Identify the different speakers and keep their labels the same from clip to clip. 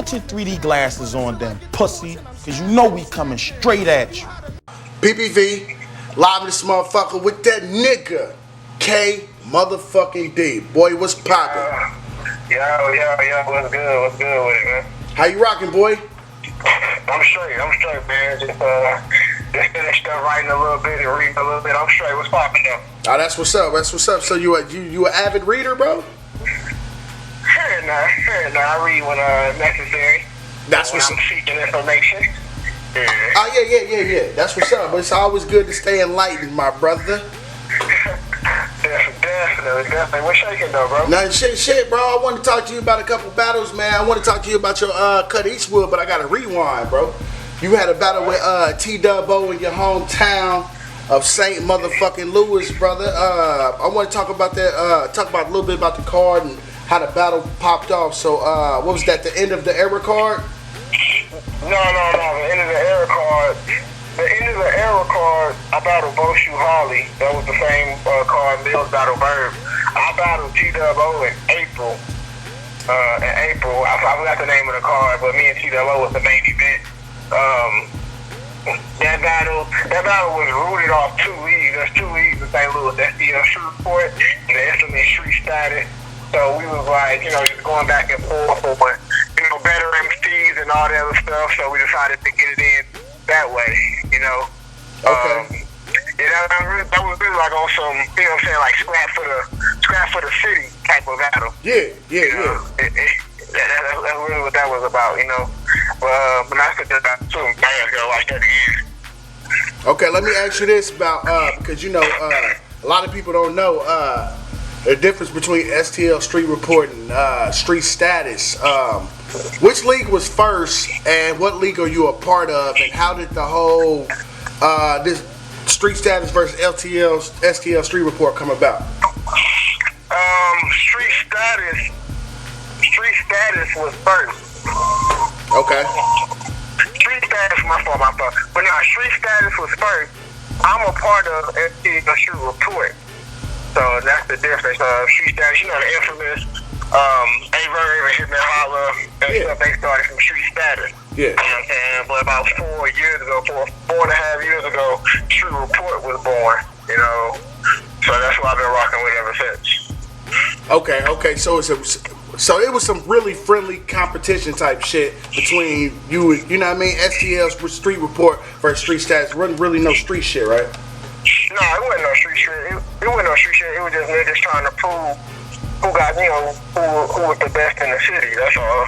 Speaker 1: Put your 3D glasses on then, pussy, cause you know we coming straight at you.
Speaker 2: PPV, live in this motherfucker with that nigga, K motherfucking D. Boy, what's poppin'?
Speaker 3: Yo, what's good with it, man?
Speaker 2: How you rocking, boy?
Speaker 3: I'm straight, man. Just finished up writing a little bit and reading a little bit. I'm straight. What's poppin' though?
Speaker 2: Oh, that's what's up. So you an avid reader, bro?
Speaker 3: Here and there. I read when necessary.
Speaker 2: That's
Speaker 3: when
Speaker 2: what's
Speaker 3: I'm seeking information. Yeah.
Speaker 2: Oh yeah. That's what's up. But it's always good to stay enlightened, my brother.
Speaker 3: Definitely. What's shaking though, bro?
Speaker 2: Nah, shit, bro. I want to talk to you about a couple battles, man. I want to talk to you about your cut Eastwood, but I got to rewind, bro. You had a battle with DUBBO in your hometown of St. motherfucking Louis, brother. I want to talk about that. Talk about a little bit about the card and how the battle popped off. So, what was that? The end of the era card?
Speaker 3: No. The end of the era card. The end of the era card, I battled Boshu Harley. That was the same card Mills battled Verb. I battled DUBBO in April. I forgot the name of the card, but me and DUBBO was the main event. That battle was rooted off two leagues. There's two leagues in St. Louis. That's the Street Report and the Infamous Street Status. So we was like, just going back and forth for, better MCs and all that other stuff. So we decided to get it in that way,
Speaker 2: Okay.
Speaker 3: That was really like on some, like scrap for the city type of battle.
Speaker 2: Yeah.
Speaker 3: That's really what that was about, But I could just too. I gotta go watch that again.
Speaker 2: Okay, let me ask you this about because a lot of people don't know the difference between STL Street Report and Street Status. Which league was first, and what league are you a part of, and how did the whole this Street Status versus STL Street Report come about?
Speaker 3: Street Status was first.
Speaker 2: Okay.
Speaker 3: Street Status, my fault. But no, Street Status was first. I'm a part of STL Street Report. So that's the difference. Street Status, the infamous Averb and Hitman Holla and stuff, they started from Street Status.
Speaker 2: Yeah.
Speaker 3: You know what I'm saying? But about 4 years ago, four and a half years ago, Street Report was born, So that's what I've been rocking with ever since.
Speaker 2: Okay. So it was some really friendly competition type shit between you and, STL's Street Report versus Street Status. It wasn't really no street shit, right?
Speaker 3: No, it wasn't no street shit. It wasn't no street shit. It was just niggas trying to prove who got, who was the best in the city. That's all,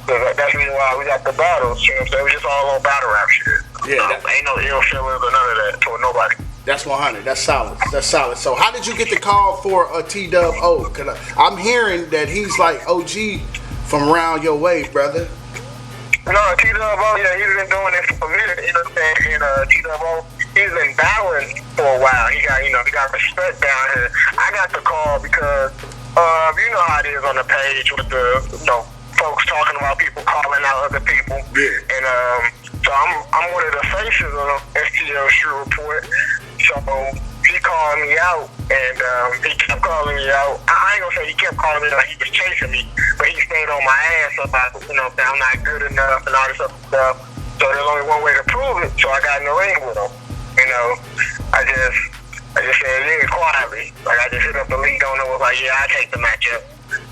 Speaker 3: So that's really why we got the battles. You know what I'm saying? It was just all on battle rap shit.
Speaker 2: Yeah.
Speaker 3: Ain't no ill feelings or none of that toward nobody.
Speaker 2: That's 100. That's solid. So how did you get the call for a DUBBO? Cause I'm hearing that he's like OG from around your way, brother.
Speaker 3: No, DUBBO, he's been doing it for a minute. You know what I'm saying? And DUBBO, he's been battling for a while. He got respect down here. I got the call because you know how it is on the page with the folks talking about people calling out other people.
Speaker 2: Yeah.
Speaker 3: And so I'm one of the faces of STL Street Report. So he called me out, and he kept calling me out. I ain't gonna say he kept calling me like he was chasing me, but he stayed on my ass about, I'm not good enough and all this other stuff. So there's only one way to prove it. So I got in the ring with him. I just said yeah quietly. Like I just hit up the league owner, was like, yeah, I take the matchup.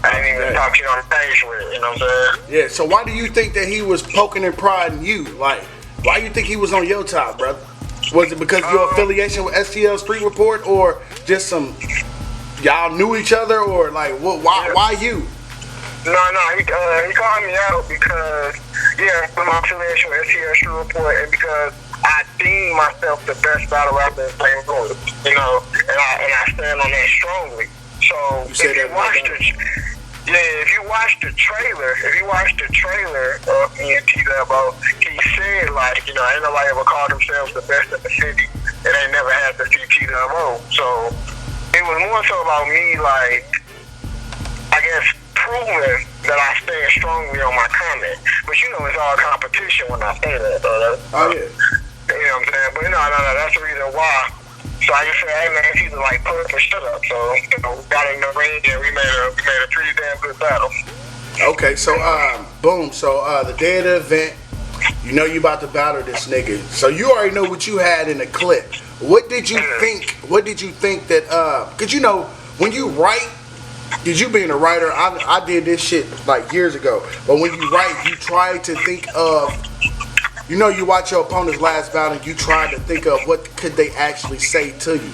Speaker 3: I didn't even talk shit on the page with it. You know what I'm saying?
Speaker 2: Yeah. So why do you think that he was poking and prodding you? Like, why you think he was on your top, brother? Was it because of your affiliation with STL Street Report, or just y'all knew each other, or like why you?
Speaker 3: No, he called me out because my affiliation with STL Street Report, and because I deem myself the best battle rapper in St. Louis, and I stand on that strongly. So if you watch the trailer of me and DUBBO, he said ain't nobody ever called themselves the best in the city, and they never had to see DUBBO. So it was more so about me, I guess, proving that I stand strongly on my comment. But it's all competition when I say that.
Speaker 2: Oh yeah.
Speaker 3: You know what I'm saying? But no, that's the reason why. So I just said, hey man, he's like put up or shut up. So got in the ring and we made a pretty damn good battle.
Speaker 2: Okay, so boom. So the day of the event, you know you about to battle this nigga. So you already know what you had in the clip. What did you think? What did you think that? Cause you know when you write, cause you being a writer, I did this shit like years ago. But when you write, you try to think of. You know, you watch your opponent's last battle, and you try to think of what could they actually say to you.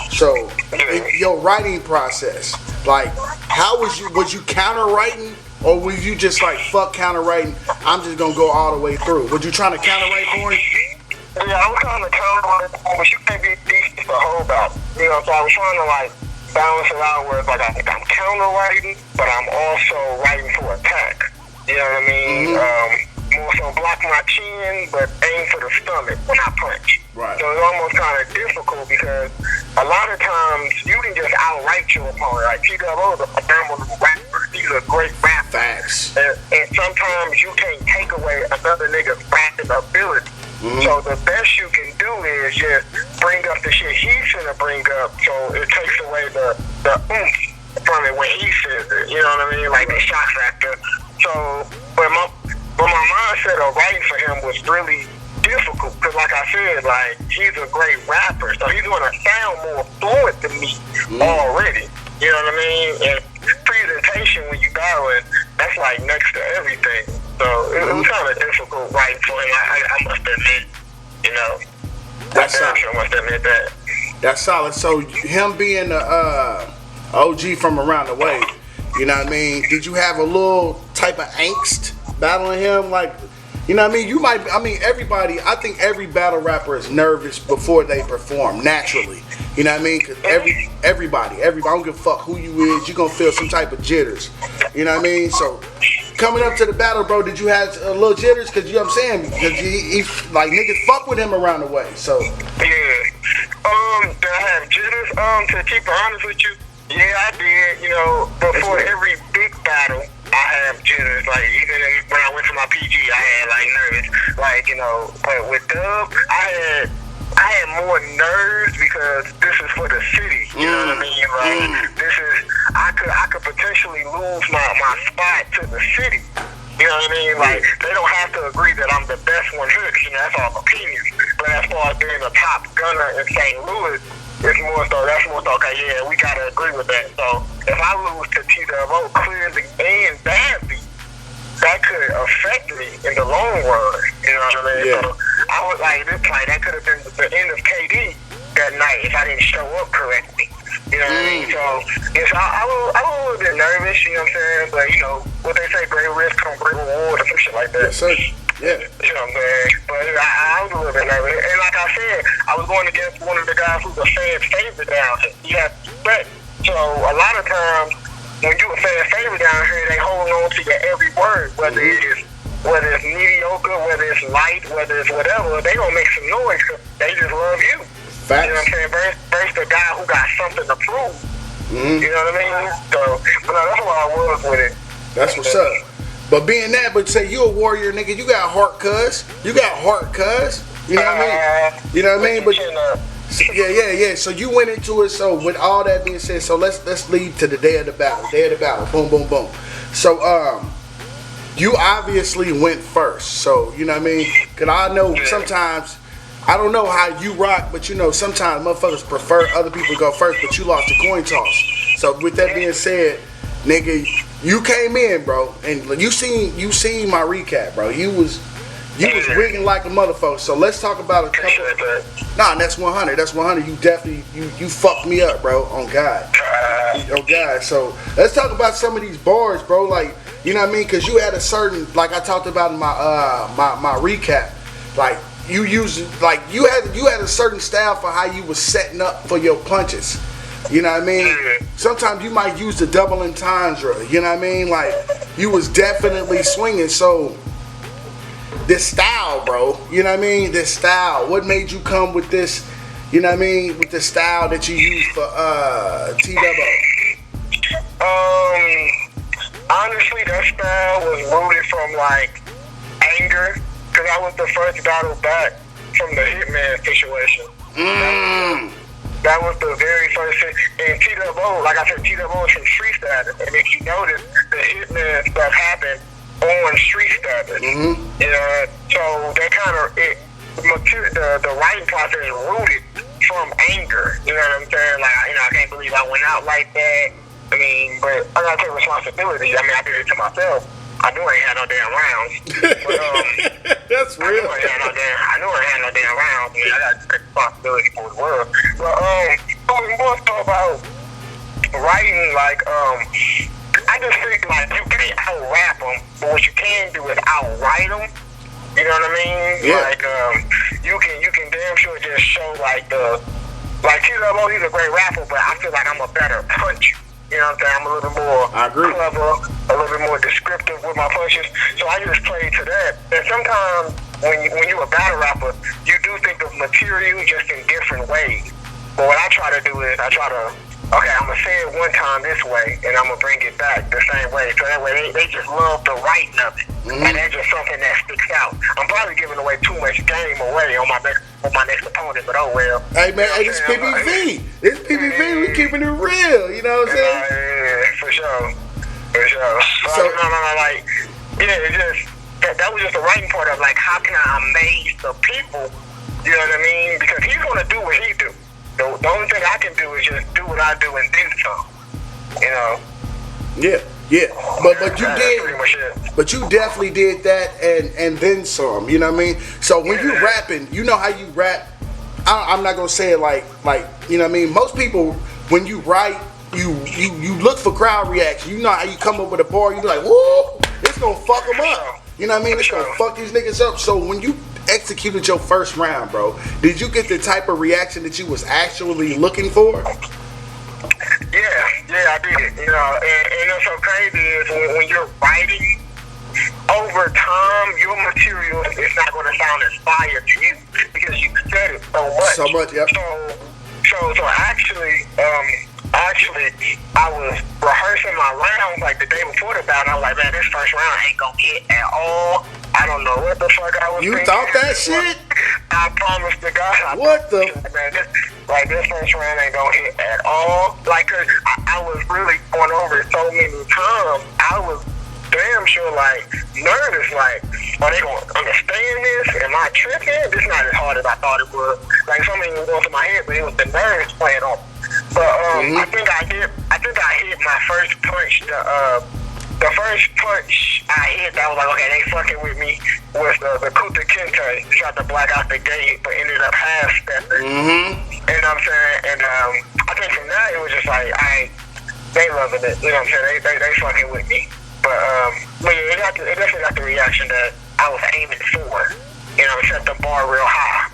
Speaker 2: So, in your writing process, like, how was you counter writing, or was you just like fuck counter writing? I'm just gonna go all the way through. Was you trying to counter write for him?
Speaker 3: Yeah, I was trying to counter write, but you can't be decent the whole battle. You know, so I was trying to like balance it out where it's like I'm counter writing, but I'm also writing for attack. You know what I mean? More so block my chin, but aim for the stomach when I punch.
Speaker 2: Right.
Speaker 3: So it's almost kind of difficult because a lot of times you can just outright your opponent. Like DUBBO is a phenomenal rapper. He's a great rapper.
Speaker 2: Facts.
Speaker 3: And sometimes you can't take away another nigga's rapping ability. So the best you can do is just bring up the shit he's gonna bring up, so it takes away the oomph from it when he says it. You know what I mean? Like the shock factor. So, but my mindset of writing for him was really difficult because, like I said, like he's a great rapper, so he's gonna sound more fluent than me already. You know what I mean? And presentation when you battling, that's like next to everything. So it was kind of difficult writing for him. I must admit, you know.
Speaker 2: That's
Speaker 3: solid. I must admit that.
Speaker 2: That's solid. So him being a OG from around the way, you know what I mean? Did you have a little type of angst battling him? Like, you know what I mean? Everybody, I think every battle rapper is nervous before they perform, naturally. You know what I mean? Because everybody, I don't give a fuck who you is, you're going to feel some type of jitters. You know what I mean? So, coming up to the battle, bro, did you have a little jitters? Because, you know what I'm saying? Because he like, niggas fuck with him around the way, so.
Speaker 3: Yeah. Did I have jitters? To keep it honest with you, yeah, I did. You know, before every big battle, I have jitters. Like, even when I went to my PG, I had, like, nervous. Like, you know, but with Dubb, I had more nerves because this is for the city. You know what I mean? Like, this is, I could potentially lose my spot to the city. You know what I mean? Like, they don't have to agree that I'm the best one here, because, you know, that's all opinion. But as far as being a top gunner in St. Louis, it's more so, that's more so, okay, yeah, we gotta agree with that. So, if I lose to DUBBO clearly and badly, that could affect me in the long run. You know what I mean?
Speaker 2: Yeah.
Speaker 3: So, I was like, this fight, that could have been the end of KD that night if I didn't show up correctly. You know what I mean? So, yes, I was a little bit nervous, you know what I'm saying? But, you know, what they say, great risk comes great reward or some shit like that.
Speaker 2: Yes, sir. Yeah.
Speaker 3: You know what I'm saying? But I was a little bit nervous. And like I said, I was going against one of the guys who's a fan favorite down here. You have to respect. So a lot of times, when you're a fan favorite down here, they hold on to your every word, whether it's mediocre, whether it's light, whether it's whatever, they gonna make some noise because they just love you.
Speaker 2: Facts.
Speaker 3: You know what I'm saying? Versus the guy who got something to prove. You know what I mean? So, but no, that's why I was with it.
Speaker 2: That's what's up. But being that, but say you a warrior, nigga, you got heart, cuz. You got heart, cuz. You know what I mean? You know what I mean? But yeah. So you went into it. So with all that being said, so let's lead to the day of the battle. Day of the battle. Boom, boom, boom. So you obviously went first. So you know what I mean? Cause I know sometimes. I don't know how you rock, but you know, sometimes motherfuckers prefer other people to go first, but you lost the coin toss. So with that being said, nigga, you came in, bro, and you seen my recap, bro. You was wigging like a motherfucker. So let's talk about a couple. Nah, that's 100. That's 100. You definitely you fucked me up, bro. On God. On God. So let's talk about some of these bars, bro. Like, you know what I mean? Cause you had a certain, like I talked about in my recap, like. You had a certain style for how you was setting up for your punches. You know what I mean? Sometimes you might use the double entendre. You know what I mean? Like you was definitely swinging. So this style, bro. You know what I mean? This style. What made you come with this? You know what I mean? With the style that you use for DUBBO.
Speaker 3: Honestly, that style was rooted from like anger. Because I was the first battle back from the Hitman situation. That was the very first thing. And DUBBO, like I said, DUBBO is from Street Status. And if you notice, the Hitman stuff happened on Street Status.
Speaker 2: Mm-hmm.
Speaker 3: You know, so they kind of, the writing process is rooted from anger. You know what I'm saying? Like, you know, I can't believe I went out like that. I mean, but I gotta take responsibility. I mean, I did it to myself. I knew I ain't had no damn rounds. But,
Speaker 2: that's real.
Speaker 3: I knew I ain't had no damn rounds. I mean, I got to take responsibility for the world. But talking more so about writing, like I just think like you can't out rap them, but what you can do is outwrite them. You know what I mean?
Speaker 2: Yeah.
Speaker 3: Like you can damn sure just show like DUBBO, he's a great rapper, but I feel like I'm a better puncher. You know what I'm saying? I'm a little bit more clever, a little bit more descriptive with my punches. So I just play to that. And sometimes when you're a battle rapper, you do think of material just in different ways. But what I try to do is I'm going to say it one time this way, and I'm going to bring it back the same way. So that way they just love the writing of it. Mm-hmm. And that's just something that sticks out. I'm probably giving away too much game away on my next opponent, but oh well.
Speaker 2: Hey man, hey, this PPV. This PPV, we keeping it real, you know what I'm saying?
Speaker 3: Yeah, for sure. So, like, yeah, it just, that was just the writing part of, like, how can I amaze the people, you know what I mean? Because he's going to do what he do. The only thing I can do is just do what I do and then some, you know?
Speaker 2: Yeah. But you definitely did that and then some, you know what I mean? So when you rapping, you know how you rap. I'm not gonna say it like you know what I mean? Most people, when you write, you look for crowd reaction. You know how you come up with a bar, you be like, woo, it's gonna fuck them up. You know what I mean? It's gonna fuck these niggas up. So when you executed your first round, bro, did you get the type of reaction that you was actually looking for?
Speaker 3: Yeah, I did. You know, and what's so crazy is when you're writing, over time, your material is not going to sound as fire to you because you said it so much.
Speaker 2: So much, yep.
Speaker 3: So actually, I was rehearsing my rounds like the day before the battle. I was like, man, this first round ain't gonna hit at all. I don't know what the fuck I was thinking.
Speaker 2: You thought that shit?
Speaker 3: I promise to God.
Speaker 2: What the?
Speaker 3: Man, this first round ain't gonna hit at all. Like, cause I was really going over it so many times. I was damn sure, like, nervous. Like, are they gonna understand this? Am I tripping? This is not as hard as I thought it was. Like, something was going through my head, but it was the nerves playing on. But I think I hit my first punch. The first punch I hit, that was like, okay, they fucking with me, was the Kuta Kente. Tried to black out the gate, but ended up half stepping. Mm-hmm. You know what I'm saying? And I think from that, it was just like, they loving it. You know what I'm saying? They fucking with me. But yeah, it definitely got the reaction that I was aiming for. You know, set the bar real high.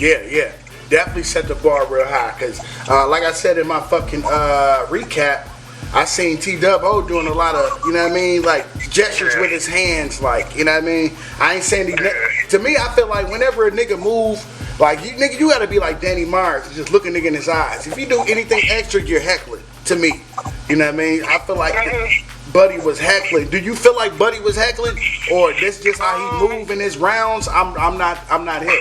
Speaker 2: Yeah. Definitely set the bar real high. Because, like I said in my fucking recap, I seen DUBBO doing a lot of, you know what I mean, like gestures with his hands, like, you know what I mean. I ain't saying to me, I feel like whenever a nigga move, like you gotta be like Danny Myers, just look a nigga in his eyes. If you do anything extra, you're heckling. To me, you know what I mean. I feel like Buddy was heckling. Do you feel like Buddy was heckling, or this just how he move in his rounds? I'm not hit.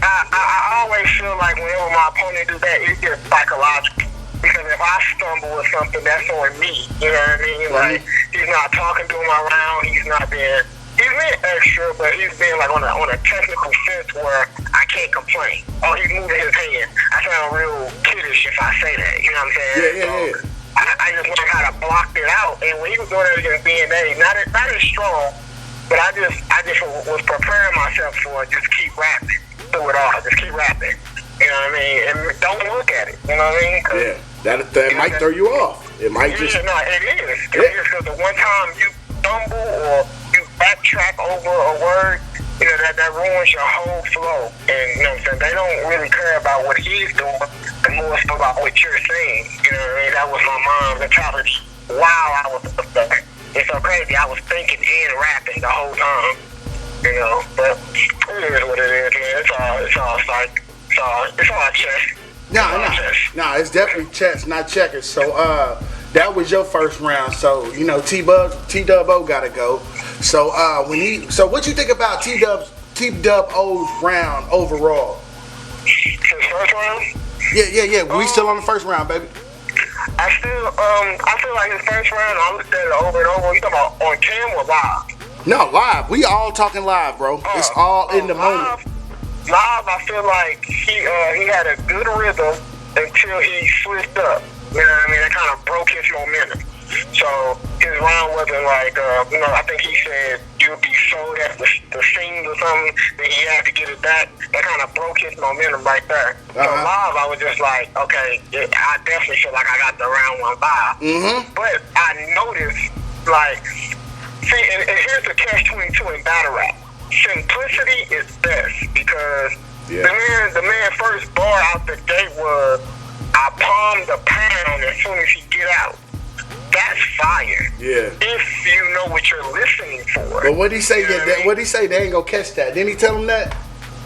Speaker 3: I always feel like whenever my opponent do that, it's just psychological. Because if I stumble with something, that's on me. You know what I mean? Like, he's not talking during my round. He's been extra, but he's been like on a technical sense where I can't complain. Oh, he's moving his hand. I sound real kiddish if I say that. You know what I'm saying?
Speaker 2: Yeah.
Speaker 3: I just learned how to block it out. And when he was doing it against BNA, not as strong, but I just was preparing myself for it. Just keep rapping through it all. Just keep rapping. You know what I mean? And don't look at it. You know what I mean?
Speaker 2: Yeah. That might throw you off. It might just...
Speaker 3: No, it is. Because the one time you stumble or you backtrack over a word, you know, that ruins your whole flow. And, you know what I'm saying? They don't really care about what he's doing, but more so about what you're saying. You know what I mean? That was my mom's mentality while I was upset. It's so crazy. I was thinking and rapping the whole time. You know? But it is what it is, man. It's all psych. It's all chess.
Speaker 2: Nah, it's definitely chess, not checkers. So that was your first round. So, you know, DUBBO gotta go. So so what you think about DUBBO's round overall?
Speaker 3: His first round?
Speaker 2: Yeah. We still on the first round, baby.
Speaker 3: I feel like his first round, I looked at it over and over. You talking about on camera or live?
Speaker 2: No, live. We all talking live, bro. It's all in the moment.
Speaker 3: Live, I feel like he had a good rhythm until he switched up. You know what I mean? That kind of broke his momentum. So his round wasn't like, I think he said you'll be sold at the scenes or something, then he had to get it back. That kind of broke his momentum right there. So live, I was just like, okay, I definitely feel like I got the round one vibe. Mm-hmm. But I noticed, like, see, and here's the catch-22 in battle rap. Simplicity is best because the man first bar out the gate was, I palm the pound as soon as he get out. That's fire. Yeah. If you know what you're listening for.
Speaker 2: But what he say? What he say? They ain't gonna catch that. Didn't he tell him that?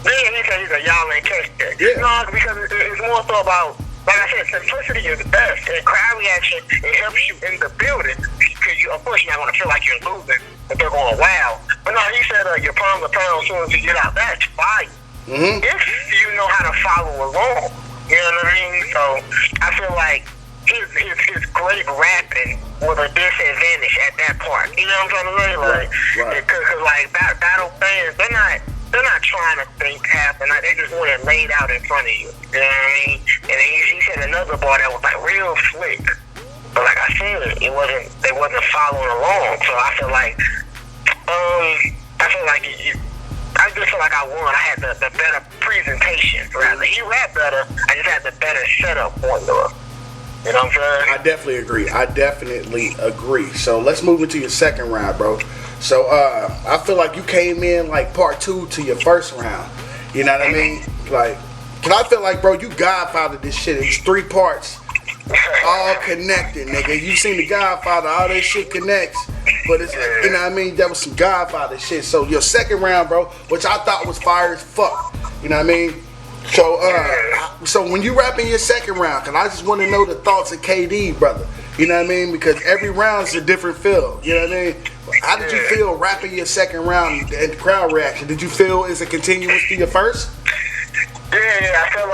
Speaker 3: Yeah, he said y'all ain't catch that. Yeah. No, because it's more so about, like I said, simplicity is the best. And crowd reaction, it helps you in the building because you, of course, you're not gonna feel like you're losing, but they're going wow. But no, he said you palm the pound as soon as you get out. That's fire. Mm-hmm. If you know how to follow along, you know what I mean. So I feel like his great rapping was a disadvantage at that part. You know what I'm trying to say? Like, because like battle fans, they're not trying to think half the night. They just want it laid out in front of you. You know what I mean? And he said another bar that was like real slick, but like I said, they wasn't following along. So I feel like, I just feel like I won. I had the better presentation. Rather, he rapped better. I just had the better setup on the. You know what I'm saying?
Speaker 2: I definitely agree. So let's move into your second round, bro. So I feel like you came in like part two to your first round. You know what I mean? Like, cause I feel like, bro, you Godfather this shit. It's 3 parts, all connected, nigga. You seen the Godfather, all that shit connects. But it's, you know what I mean? That was some Godfather shit. So your second round, bro, which I thought was fire as fuck. You know what I mean? So when you rap in your second round, cause I just want to know the thoughts of KD, brother. You know what I mean? Because every round is a different feel. You know what I mean? How did you feel rapping your second round and the crowd reaction? Did you feel it's a continuous to your first?
Speaker 3: Yeah. I feel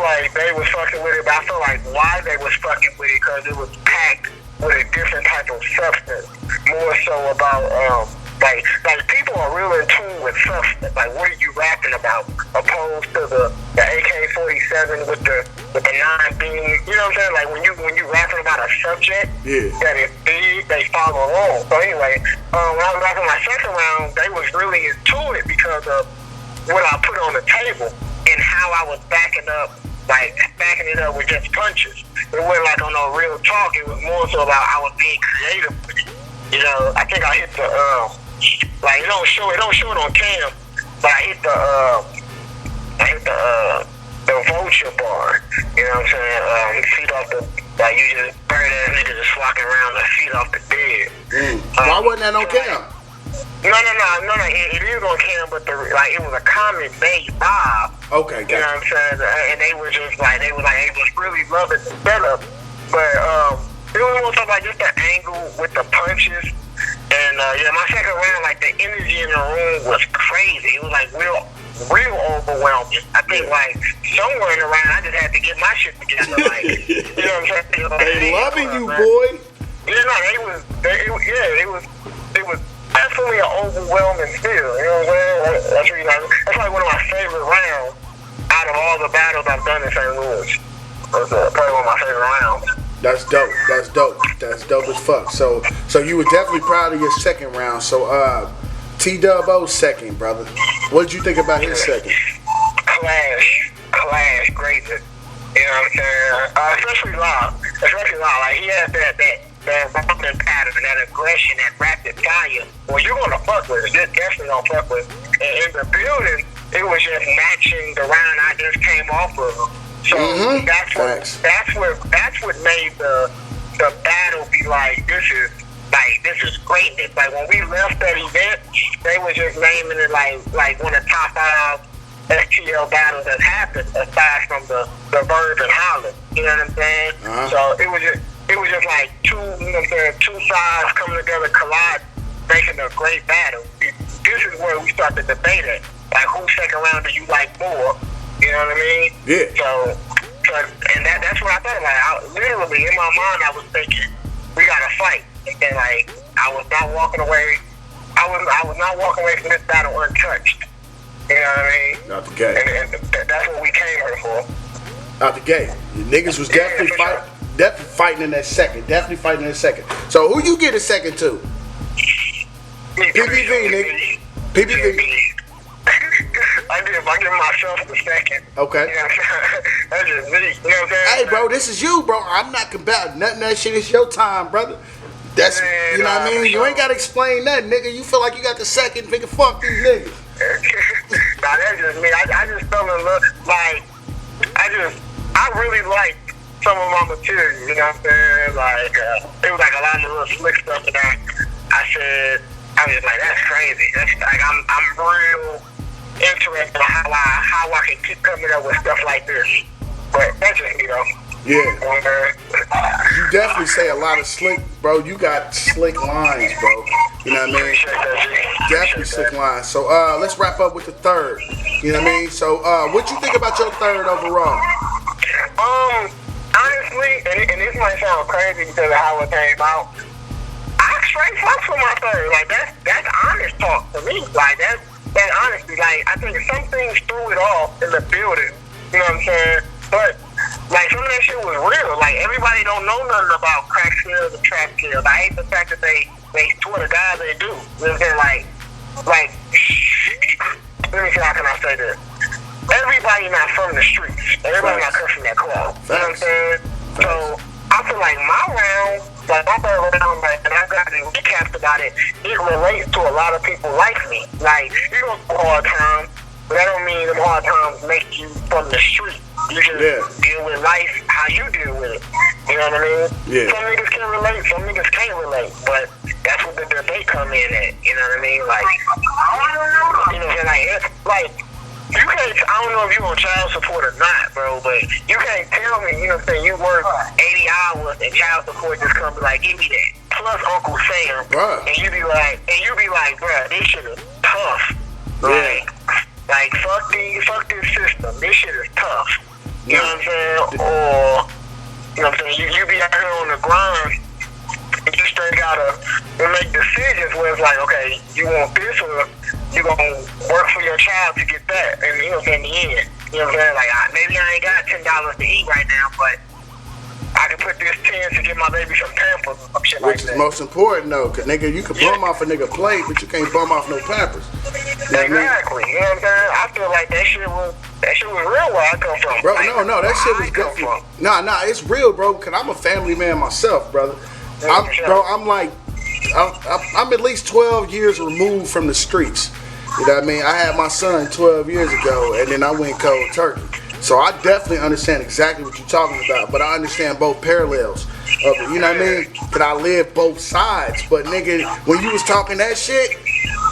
Speaker 3: like they was fucking with it, but I feel like why they was fucking with it because it was packed with a different type of substance. More so about Like people are real in tune with substance. Like, what are you rapping about? Opposed to the AK-47 with the 9 beam. You know what I'm saying? Like when you rapping about a subject that is big, they follow along. So anyway, when I was rapping my second round, they was really into it because of what I put on the table and how I was backing it up with just punches. It wasn't like on no real talk. It was more so about I was being creative with it. You know, I think I hit the like it don't show it on cam, but I hit the vulture bar. You know what I'm saying? Feet off the you just bird ass nigga just walking around the feet off the bed.
Speaker 2: Why wasn't that on cam?
Speaker 3: No. It is on cam, but it was a comment made by.
Speaker 2: Okay, gotcha.
Speaker 3: You know what I'm saying? And they were just like they was really loving the setup, but it was more so like just the angle with the punches. And my second round, like the energy in the room was crazy. It was like real overwhelming. I think like somewhere in the round, I just had to get my shit together. Like, you know what I'm saying?
Speaker 2: They loving you, boy.
Speaker 3: Yeah, no, it was definitely an overwhelming feel. You know what I'm saying? That's really that's like one of my favorite rounds out of all the battles I've done in St. Louis. That's probably one of my favorite rounds.
Speaker 2: That's dope. That's dope as fuck. So you were definitely proud of your second round. So DUBBO second, brother. What did you think about his second?
Speaker 3: Clash, greatness. You know what I'm saying? Especially live. Like he had that rapping pattern, that aggression, that rapid fire. Well, you're gonna fuck with it. This definitely gonna fuck with it. And in the building, it was just matching the round I just came off of. So that's what made the battle be like this is greatness. Like when we left that event, they were just naming it like one of the top 5 STL battles that happened aside from the Verb and Holland. You know what I'm saying? So it was just like two sides coming together, collide, making a great battle. This is where we start the debate at. Like whose second round do you like more? You know what I mean?
Speaker 2: Yeah.
Speaker 3: So and that's what I thought about. Literally, in my mind, I was thinking, we got to fight. And, like, I was not walking away. I was not walking away from this battle untouched. You know what I mean?
Speaker 2: Out the gate.
Speaker 3: And that's what we came here for.
Speaker 2: Out the gate. The niggas was definitely fighting.
Speaker 3: Sure.
Speaker 2: Definitely fighting in that second. Definitely fighting in that second. So who you get a second to? PPV, nigga. PPV.
Speaker 3: I give myself the second.
Speaker 2: Okay.
Speaker 3: You know what I'm saying? That's just me. You know what I'm saying?
Speaker 2: Hey, bro, this is you, bro. I'm not combating nothing. That shit is your time, brother. That's,
Speaker 3: Man,
Speaker 2: you know what I mean? You ain't got to explain nothing, nigga. You feel like you got the second, nigga. Fuck these niggas.
Speaker 3: Nah, that's just me. I just fell in love. Like, I really like some of my material, you know what I'm saying? Like, it was like a lot of little slick stuff, and I was just like, that's crazy. That's like, I'm real interested in how I can keep coming up with stuff like this. But that's just, you know.
Speaker 2: Yeah. You definitely say a lot of slick, bro. You got slick lines, bro. You know what I mean? Definitely slick lines. So let's wrap up with the third. You know what I mean? So what you think about your third overall?
Speaker 3: Honestly, and this might sound crazy because of how it came out, I straight fucks with my third. Like that's honest talk to me. Like that honestly, like I think some things threw it off in the building. You know what I'm saying? But like some of that shit was real. Like everybody don't know nothing about crack sales and trap sales. I hate the fact that they swear to God they do. You know what I'm saying? Like let me see, how can I say this? Everybody not from the streets. Everybody not come from that club. You know what I'm saying? So I feel like my round, like my third round, like, and I got it recapped about it, it relates to a lot of people like me. Like, you don't have a hard time, but that don't mean them hard times make you from the street. You just deal with life how you deal with it. You know what I mean?
Speaker 2: Yeah.
Speaker 3: Some niggas can relate, some niggas can't relate, but that's what the debate come in at. You know what I mean? Like, you know what I'm saying? Like, you can't, I don't know if you on child support or not, bro, but you can't tell me, you know what I'm saying, you work 80 hours and child support just come be like, give me that. Plus Uncle Sam.
Speaker 2: Bruh.
Speaker 3: And you be like, bruh, this shit is tough.
Speaker 2: Yeah.
Speaker 3: Like fuck this system. This shit is tough. You know what I'm saying? Or, you know what I'm saying, you be out here on the grind and you straight gotta make decisions where it's like, okay, you want this or you gonna work for your child to get that, and you know, in the end, you know what I'm saying? Like, maybe I ain't got $10 to eat right now, but I can put this 10 to get my baby some Pampers or some shit like that.
Speaker 2: Which is most important, though, cause nigga, you can bum off a nigga plate, but you can't bum off no Pampers.
Speaker 3: Exactly. You know what I'm saying? I feel like that shit was real where I come from.
Speaker 2: Bro,
Speaker 3: like,
Speaker 2: no, that shit was definitely. Nah, it's real, bro. Cause I'm a family man myself, brother. I'm at least 12 years removed from the streets. You know what I mean? I had my son 12 years ago, and then I went cold turkey. So I definitely understand exactly what you're talking about, but I understand both parallels of it. You know what I mean? Cause I live both sides. But nigga, when you was talking that shit,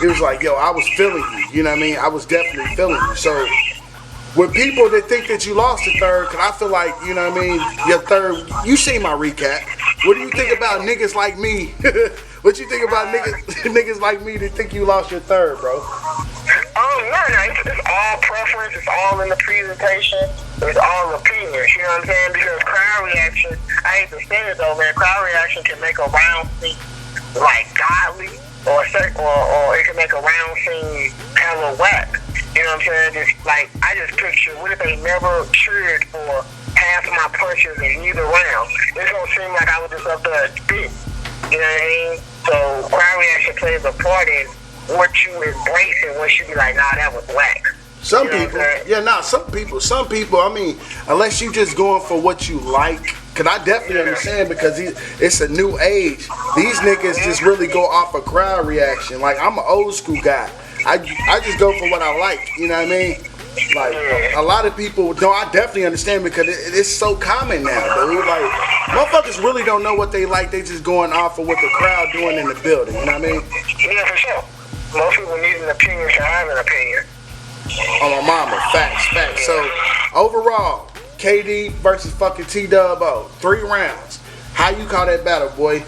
Speaker 2: it was like, yo, I was feeling you. You know what I mean? I was definitely feeling you. So with people that think that you lost the third, cause I feel like, you know what I mean, your third, you see my recap. What do you think about niggas like me? What you think about niggas like me that think you lost your third, bro?
Speaker 3: No, it's all preference, it's all in the presentation, it's all opinions, you know what I'm saying? Because crowd reaction, I hate to say it though, man, crowd reaction can make a round seem like godly, or it can make a round seem hella whack. You know what I'm saying? Just like, I just picture, what if they never cheered for half of my punches in either round? It's gonna seem like I was just up there spit. You know what I mean? So crowd reaction plays a part in what you embrace and what you be like, nah, that was whack.
Speaker 2: Some people, I mean, unless you just going for what you like, cause I definitely understand because it's a new age. These niggas just really go off a crowd reaction. Like, I'm an old school guy. I just go for what I like, you know what I mean? Like, a lot of people don't. I definitely understand because it's so common now, dude. Like, motherfuckers really don't know what they like. They just going off of what the crowd doing in the building. You know what I mean?
Speaker 3: Yeah, for sure. Most people need an opinion to have an opinion.
Speaker 2: On my mama, facts. So, overall, KD versus fucking DUBBO, 3 rounds. How you call that battle, boy?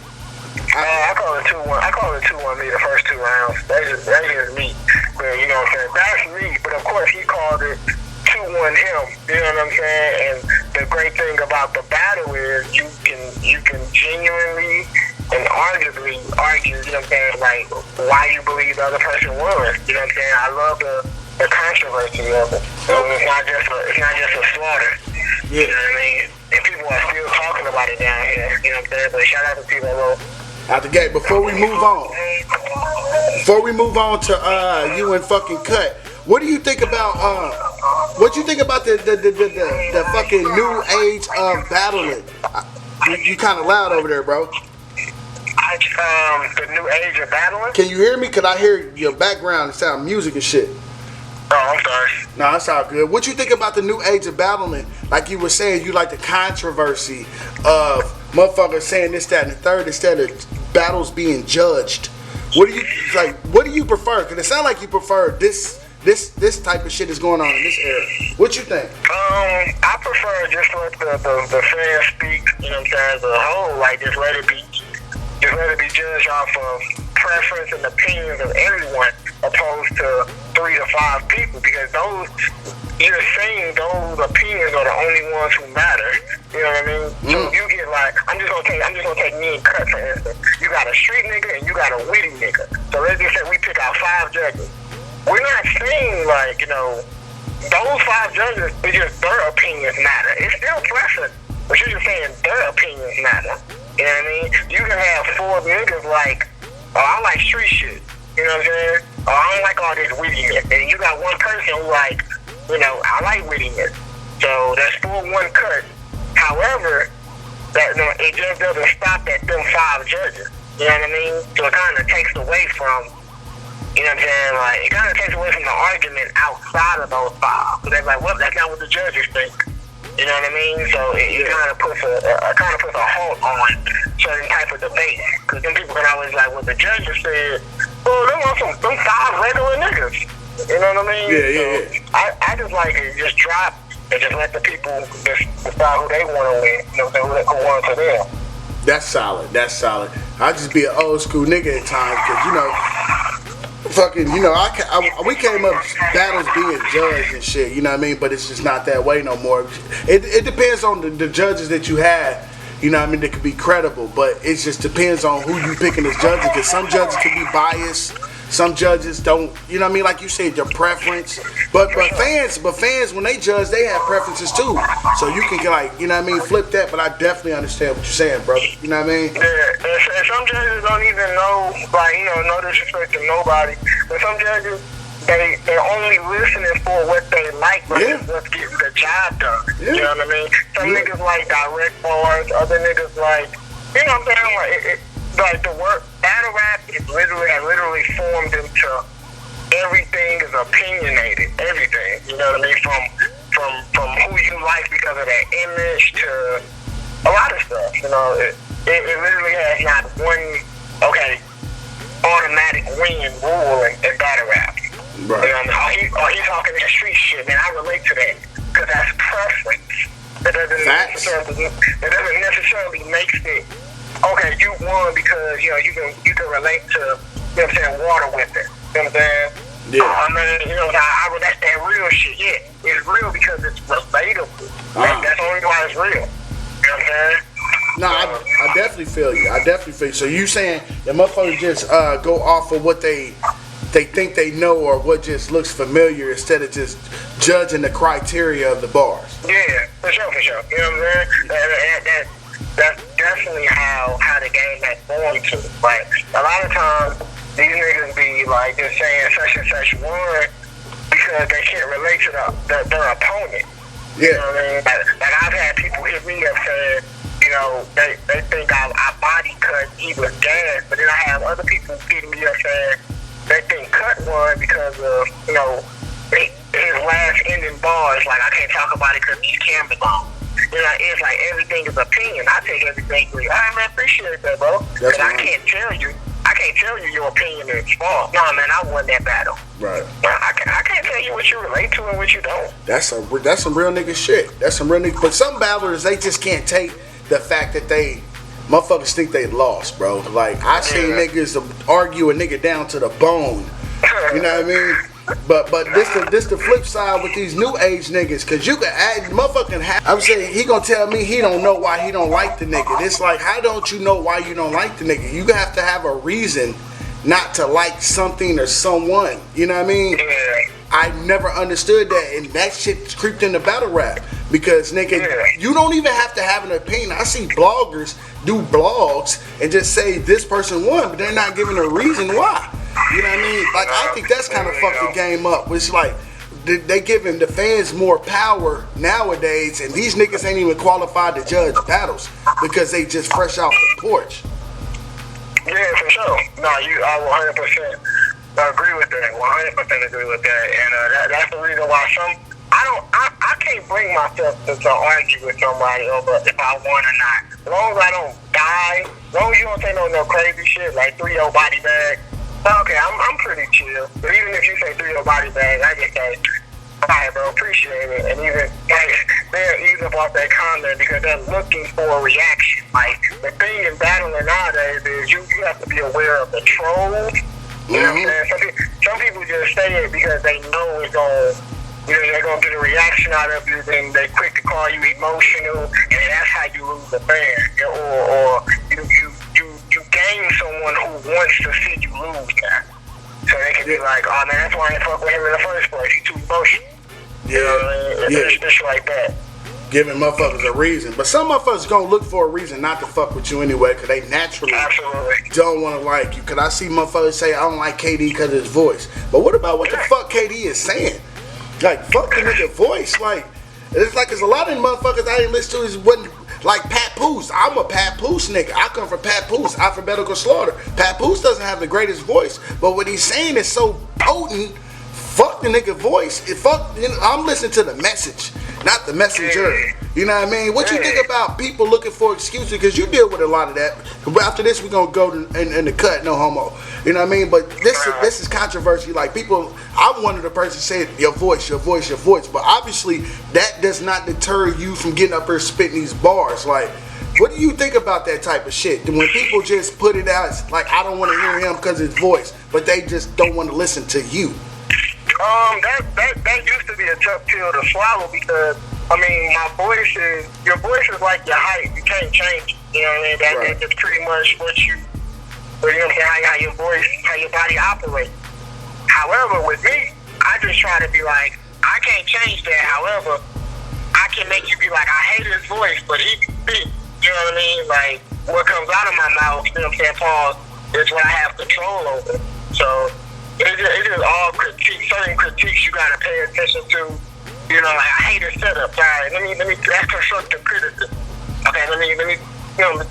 Speaker 3: I call it 2-1. I call it 2-1 me the first 2 rounds. That's just me. But, you know what I'm saying? That's me. But, of course, he called it 2-1 on him. You know what I'm saying? And the great thing about the battle is you can genuinely and arguably argue, you know what I'm saying, like why you believe the other person was. You know what I'm saying? I love the controversy of it. So it's not just a slaughter. Yeah. You know what I mean? And people are still talking about it down here. You know what I'm saying? But shout out to people
Speaker 2: out the gate. Before we move on to you and fucking Cut, what do you think about what you think about the fucking new age of battling? You kind of loud over there, bro.
Speaker 3: The new age of battling?
Speaker 2: Can you hear me? Cause I hear your background, it sound music and shit.
Speaker 3: Oh, I'm sorry.
Speaker 2: No, that's all good. What you think about the new age of battling? Like you were saying, you like the controversy of motherfuckers saying this, that, and the third instead of battles being judged. What do you prefer? Cause it sounds like you prefer this type of shit is going on in this era. What you think?
Speaker 3: I prefer just let the fans speak. You know what I'm saying? As a whole, like just let it be judged off of preference and opinions of everyone, opposed to 3 to 5 people, because you're saying those opinions are the only ones who matter. You know what I mean? So you get like, I'm just gonna take me and Cut for instance. You got a street nigga and you got a witty nigga. So let's just say we pick out 5 judges. We're not saying like, you know, those 5 judges, it's just their opinions matter. It's still preference, but you're just saying their opinions matter. You know what I mean? You can have 4 niggas like, oh, I like street shit. You know what I'm saying? Oh, I don't like all this wittiness. And you got one person who like, you know, I like wittiness. So that's 4-1 Cut. However, that it just doesn't stop at them 5 judges. You know what I mean? So it kind of takes away from, you know what I'm saying? Like, it kind of takes away from the argument outside of those 5. So they're like, well, that's not what the judges think. You know what I mean? So it kind of puts a halt on certain type of debate. Because then people can always like, well, the judges said, well, them are them 5 regular niggas. You know what I mean?
Speaker 2: Yeah.
Speaker 3: I just like it, just drop and just let the people just decide who they want to win. You know, who wants to them.
Speaker 2: That's solid. I just be an old school nigga at times, because you know, fucking, you know, we came up battles being judged and shit, you know what I mean? But it's just not that way no more. It depends on the judges that you have, you know what I mean, that could be credible, but it just depends on who you picking as judges, because some judges can be biased, some judges don't, you know what I mean, like you said, their preference. But fans when they judge, they have preferences too. So you can like, you know what I mean, flip that, but I definitely understand what you're saying, brother. You know what I mean?
Speaker 3: Yeah, and some judges don't even know, like, you know, no disrespect to nobody, but some judges, they're only listening for what they like, but what's getting the job done. Yeah. You know what I mean? Some niggas like direct bars, other niggas like, you know what I'm saying? Like the word battle rap has literally formed into everything is opinionated. Everything. You know what I mean? From who you like because of that image to a lot of stuff. You know, it literally has not one automatic win rule in battle rap.
Speaker 2: Right.
Speaker 3: You know, he talking that street shit, man. I relate to that because that's preference. That doesn't necessarily makes it okay. You won because you know you can relate to, you know what I'm saying, water with it. You know what I'm saying?
Speaker 2: Yeah.
Speaker 3: I mean, you know, that's that real shit. Yeah, it's real because it's relatable. That's the only why it's real. You know what I'm saying?
Speaker 2: No, I definitely feel you. So you saying the motherfuckers just go off of what they think they know or what just looks familiar instead of just judging the criteria of the bars.
Speaker 3: Yeah, for sure. You know what I'm saying? That's definitely how the game has formed to. Like, a lot of times, these niggas be like just saying such and such word because they can't relate to their opponent.
Speaker 2: Yeah.
Speaker 3: You know what I mean? Like I've had people hit me up saying, you know, they think I body cut either gas, but then I have other people hitting me up saying they think Cut won because of, you know, his last ending bars, like I can't talk about it because these cameras on. You know, it's like everything is opinion. I take everything like, all right, man, appreciate that, bro. Because I can't tell you your opinion is false. No, man, I won that battle.
Speaker 2: Right.
Speaker 3: I can't tell you what you relate to and what you don't.
Speaker 2: That's some real nigga shit. That's some real nigga. But some battlers, they just can't take the fact that motherfuckers think they lost, bro. Like, I seen niggas argue a nigga down to the bone. You know what I mean? But this the flip side with these new age niggas, cause you can add motherfucking I'm saying he gonna tell me he don't know why he don't like the nigga. It's like, how don't you know why you don't like the nigga? You have to have a reason not to like something or someone. You know what I mean? I never understood that, and that shit creeped into battle rap. Because nigga, you don't even have to have an opinion. I see bloggers do blogs and just say this person won, but they're not giving a reason why. You know what I mean? Like, I think that's kind of fucked the game up. It's like they giving the fans more power nowadays, and these niggas ain't even qualified to judge battles because they just fresh off the porch.
Speaker 3: Yeah, for sure. No, I 100% agree with that. 100% agree with that, and that's the reason why I can't bring myself to argue with somebody over if I won or not. As long as I don't die, as long as you don't say no crazy shit like through your body bag, okay, I'm pretty chill. But even if you say through your body bag, I just say, alright, bro, appreciate it. And even like they're easy about that comment because they're looking for a reaction. Like the thing in battling nowadays is you have to be aware of the trolls. You know what I'm saying? Some people just say it because they know it's they're gonna get a reaction out of you, then they quick to call you emotional, and that's how you lose a fan. Or you gain someone who wants to see you lose that. So they can be like, oh man, that's why I ain't fuck with him in the first place. He's too emotional. You know what I mean? It's like that.
Speaker 2: Giving motherfuckers a reason. But some motherfuckers gonna look for a reason not to fuck with you anyway, because they naturally don't want to like you. Because I see motherfuckers say, I don't like KD because of his voice. But what about what the fuck KD is saying? Like, fuck the nigga voice. Like, it's like there's a lot of motherfuckers I didn't listen to is wasn't like Pat Poose. I'm a Pat Poose nigga. I come from Pat Poose, alphabetical slaughter. Pat Poose doesn't have the greatest voice, but what he's saying is so potent. Fuck the nigga voice. I'm listening to the message, not the messenger. You know what I mean? What you think about people looking for excuses? Because you deal with a lot of that. After this, we're gonna go in the cut, no homo. You know what I mean? But this is controversy. Like people, I'm one of the persons saying your voice. But obviously, that does not deter you from getting up here spitting these bars. Like, what do you think about that type of shit? When people just put it out, it's like I don't want to hear him because of his voice, but they just don't want to listen to you.
Speaker 3: That used to be a tough pill to swallow because I mean your voice is like your height. You can't change it. You know what I mean? That's pretty much what you know what I'm saying, how your voice, how your body operates. However, with me, I just try to be like, I can't change that. However, I can make you be like, I hate his voice, but he be big. You know what I mean? Like what comes out of my mouth, you know what I'm saying, Paul, is what I have control over. So it is all critiques. Certain critiques you gotta pay attention to. You know, like I hate his setup. Alright, let me that's constructive criticism. Okay, let me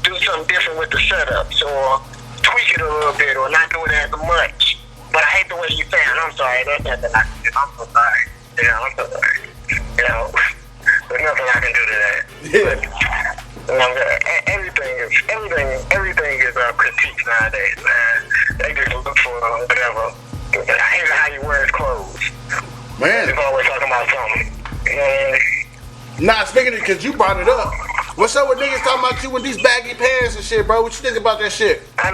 Speaker 3: do something different with the setups or tweak it a little bit or not do it as much. But I hate the way you sound. I'm sorry. That's nothing I can do. I'm so sorry. I'm so sorry. There's nothing I can do to that. But, everything is critique nowadays, man. They just look for whatever. I hate how you wear his clothes.
Speaker 2: Man.
Speaker 3: He's always talking about something.
Speaker 2: Nah, speaking of, because you brought it up. What's up with niggas talking about you with these baggy pants and shit, bro? What you think about that shit?
Speaker 3: I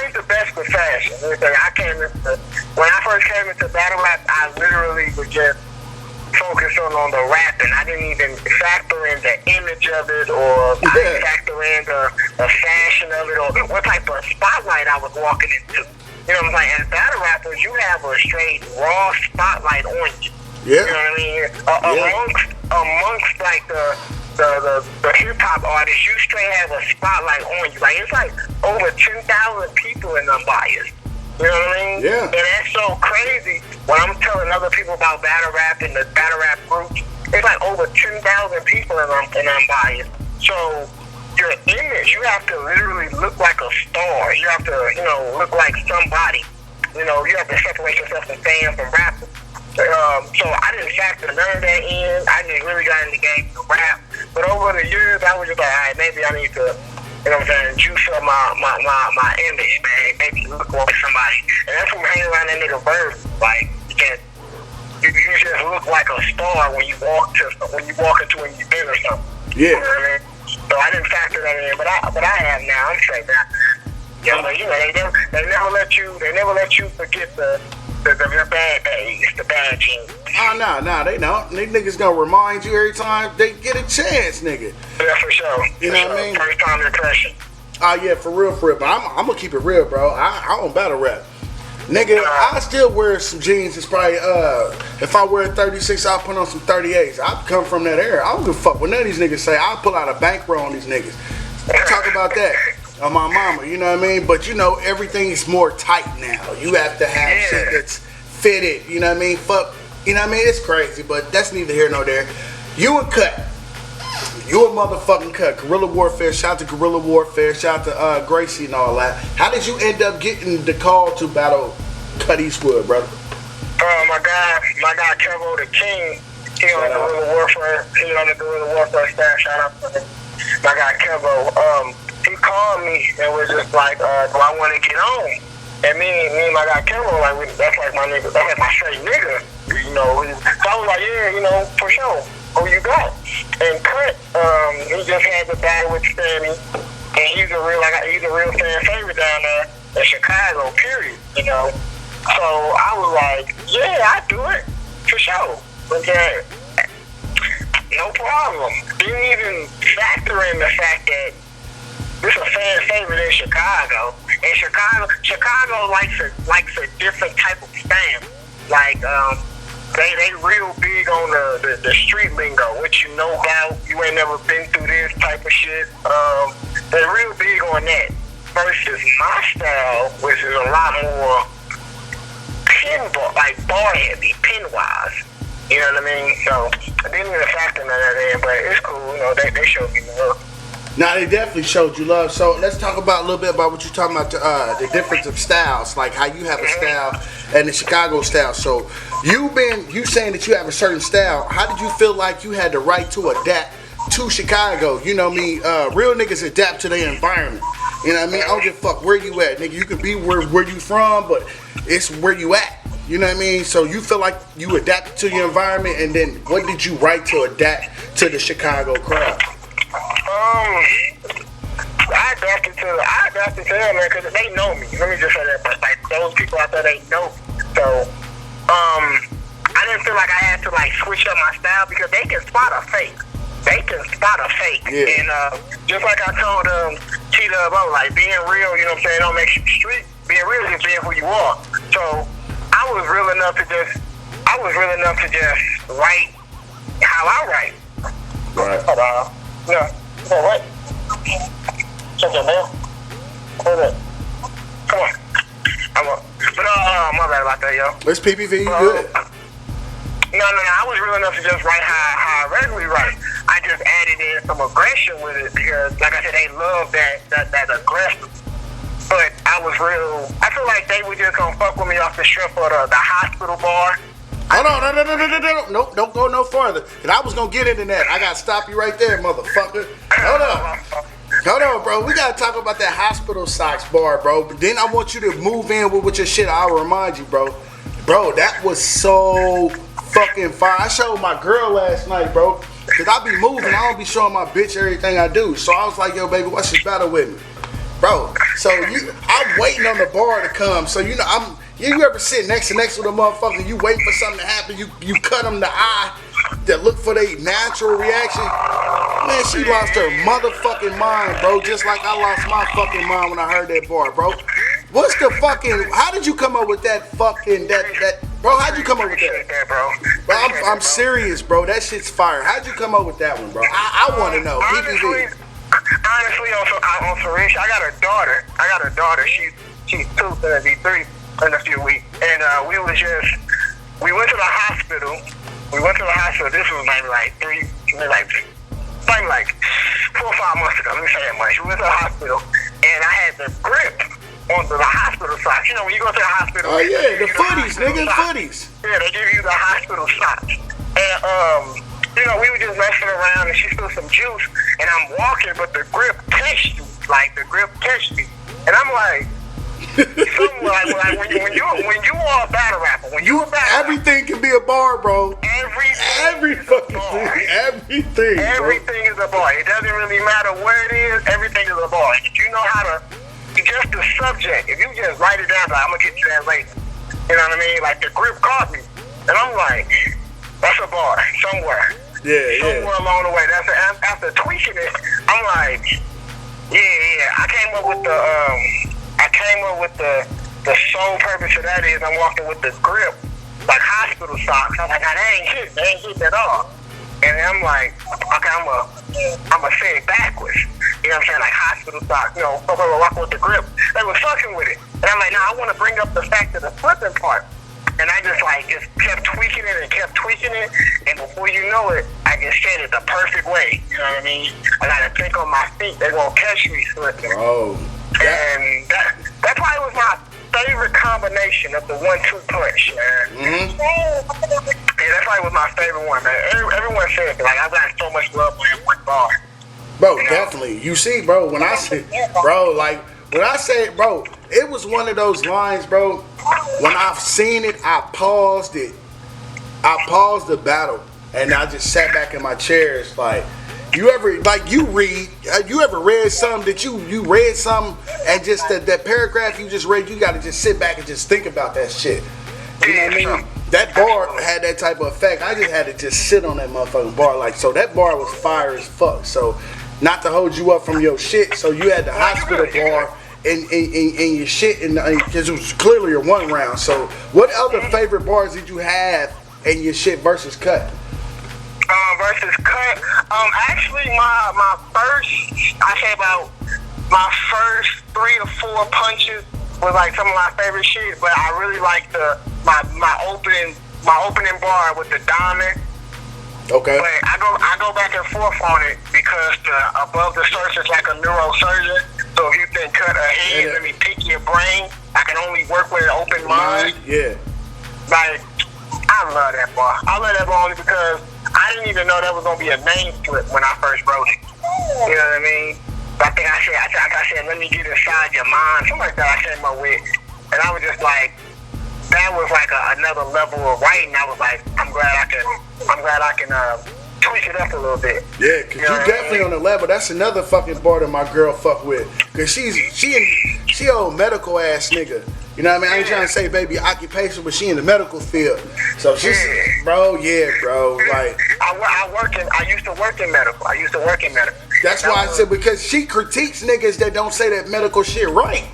Speaker 3: ain't the best with fashion. When I first came into battle rap, I literally was just focused on the rapping. I didn't even factor in the image of it or I didn't factor in the fashion of it or what type of spotlight I was walking into. You know what I'm saying? As battle rappers, you have a straight raw spotlight on you.
Speaker 2: Yeah.
Speaker 3: You know what I mean? Amongst like the hip hop artists, you straight have a spotlight on you. Like it's like over 10,000 people in them bias. You know what I mean?
Speaker 2: Yeah.
Speaker 3: And that's so crazy. When I'm telling other people about battle rap and the battle rap groups, it's like over 10,000 people in them bias. So your image, you have to literally look like a star. You have to, look like somebody. You have to separate yourself from fans from rappers. So I didn't factor none of that in. I just really got in the game to rap. But over the years, I was just like, all right, maybe I need to, juice up my image, man. Maybe look like somebody. And that's when hanging around that nigga Bird. Like, you just look like a star when you walk into an event or something.
Speaker 2: Yeah.
Speaker 3: You know what I mean? So I didn't factor that in, but I have now. I'm straight now. You know, they never let you forget the bad days, the bad genes.
Speaker 2: Oh, nah, they don't. These niggas gonna remind you every time they get a chance, nigga.
Speaker 3: Yeah, for sure.
Speaker 2: You know what I mean?
Speaker 3: First time impression.
Speaker 2: Oh, yeah, for real. But I'm gonna keep it real, bro. I don't battle rap. Nigga, I still wear some jeans. It's probably, if I wear 36, I'll put on some 38s. I come from that era. I don't give a fuck what none of these niggas say. I'll pull out a bankroll on these niggas. Talk about that on my mama, you know what I mean? But you know, everything is more tight now. You have to have shit that's fitted, you know what I mean? Fuck, you know what I mean? It's crazy, but that's neither here nor there. You a cut. You a motherfucking cut. Guerrilla Warfare. Shout out to Guerrilla Warfare. Shout out to Gracie and all that. How did you end up getting the call to battle Cut Eastwood, brother?
Speaker 3: My guy Kevo the King. He on the Guerrilla Warfare. He on the Guerrilla Warfare staff. Shout out to him. My guy Kevo. He called me and was just like, do I want to get on? And me and my guy Kevo, like, that's like my nigga. That's like my straight nigga. You know. So I was like, yeah, you know, for sure. Who you got? And Cut, he just had the battle with Sammy, and he's a real fan favorite down there in Chicago, period, you know. So I was like, yeah, I do it, for sure. Okay. No problem. Didn't even factor in the fact that this is a fan favorite in Chicago. And Chicago likes a different type of stamp. Like, They real big on the street lingo, which you know about. You ain't never been through this type of shit. They real big on that. Versus my style, which is a lot more pinball, like bar heavy, pin wise. You know what I mean? So I didn't even factor none of that in, but it's cool. You know, they showed me love.
Speaker 2: Now they definitely showed you love. So let's talk about a little bit about what you're talking about, the difference of styles, like how you have a style and the Chicago style. So you saying that you have a certain style. How did you feel like you had the right to adapt to Chicago? You know me, real niggas adapt to their environment. You know what I mean? I don't give a fuck where you at, nigga. You can be where you from, but it's where you at. You know what I mean? So you feel like you adapted to your environment, and then what did you write to adapt to the Chicago crowd?
Speaker 3: I adapted to them, man, because they know me. Let me just say that, but like those people out there, they know me. So, I didn't feel like I had to like switch up my style because they can spot a fake. Yeah. And just like I told DUBBO, like being real, you know what I'm saying, don't make you street. Being real is being who you are. So I was real enough to just write how I write.
Speaker 2: Right.
Speaker 3: Hold on. No. Oh, what? Check your mail. Hold it. Come on. But my bad about that, yo.
Speaker 2: It's PPV, you good.
Speaker 3: No. I was real enough to just write how I regularly write. I just added in some aggression with it because, like I said, they love that aggressive. But I feel like they were just gonna fuck with me off the strength of the hospital bar.
Speaker 2: Hold on, no, don't go no further. Cause I was gonna get into that. I gotta stop you right there, motherfucker. Hold on, bro. We gotta talk about that hospital socks bar, bro. But then I want you to move in with your shit. I'll remind you, bro. Bro, that was so fucking fire. I showed my girl last night, bro. Cause I be moving. I don't be showing my bitch everything I do. So I was like, yo, baby, watch this battle with me, bro. So I'm waiting on the bar to come. So you know, you ever sit next to a motherfucker, you wait for something to happen, you cut them the eye that look for their natural reaction. Man, she lost her motherfucking mind, bro, just like I lost my fucking mind when I heard that bar, bro. What's the fucking, how did you come up with that fucking, bro, how'd you come up with that? Bro, I'm serious, bro, that shit's fire. How'd you come up with that one, bro? I want to know. PPV.
Speaker 3: Honestly, on Suresh, I got a daughter. She's 2, gonna be 3 in a few weeks. And we went to the hospital. This was maybe like 4 or 5 months ago. Let me say that much. We went to the hospital, and I had the grip on the hospital socks. You know, when you go to the hospital.
Speaker 2: Oh yeah, the footies, nigga, footies.
Speaker 3: Yeah, they give you the hospital socks. And you know, we were just messing around, and she spilled some juice, and I'm walking, but the grip touched me. Like the grip touched me, and I'm like. Like when you are a battle rapper,
Speaker 2: everything can be a bar, bro.
Speaker 3: Every fucking thing,
Speaker 2: everything
Speaker 3: is a bar. It doesn't really matter where it is. Everything is a bar. If you know how to just the subject. If you just write it down, like, I'm gonna get to that later. You know what I mean? Like the grip caught me, and I'm like, that's a bar somewhere. Somewhere along the way. After tweaking it, I'm like, yeah. I came up with the sole purpose of that is I'm walking with the grip like hospital socks. I'm like, nah, they ain't hitting at all. And I'm like, okay, I'm gonna say it backwards. You know what I'm saying? Like hospital socks, you know, walking with the grip. They were fucking with it. And I'm like, nah, I want to bring up the fact of the flipping part. And I just kept tweaking it. And before you know it, I just said it the perfect way. You know what I mean? I gotta think on my feet. They won't catch me slipping.
Speaker 2: Oh.
Speaker 3: And that probably was my favorite combination of the 1-2 punch, man. Yeah, that probably was my favorite one, man. Everyone says like I've got so much love for that one bar.
Speaker 2: Bro, definitely. You see, bro, when I say, bro, it was one of those lines, bro. When I've seen it, I paused it. I paused the battle, and I just sat back in my chair. It's like, you ever read something that you read something, and just that paragraph you just read, you got to just sit back and just think about that shit. You know what I mean? That bar had that type of effect. I just had to just sit on that motherfucking bar. Like, so that bar was fire as fuck. So, not to hold you up from your shit, so you had the hospital bar in your shit, because it was clearly a one round. So, what other favorite bars did you have in your shit versus cut?
Speaker 3: Versus cut. Actually, my first 3 or 4 punches was like some of my favorite shit. But I really like my opening bar with the diamond.
Speaker 2: Okay.
Speaker 3: But I go back and forth on it because above the surface like a neurosurgeon. So if you think cut ahead, let me pick your brain. I can only work with an open mind.
Speaker 2: Yeah.
Speaker 3: Like, I love that bar. I love that bar only because I didn't even know that was gonna be a name flip when I first wrote it. You know what I mean? But I think I said, let me get inside your mind. Something like that I came up with, and I was just like, that was like another level of writing. I was like, I'm glad I can tweak it up a little bit.
Speaker 2: Yeah, cause you definitely on the level. That's another fucking bar that my girl fuck with. Cause she old medical ass nigga. You know what I mean? I ain't trying to say baby occupation, but she in the medical field. So she's, bro. Like
Speaker 3: I used to work in medical.
Speaker 2: That's why I said, because she critiques niggas that don't say that medical shit right.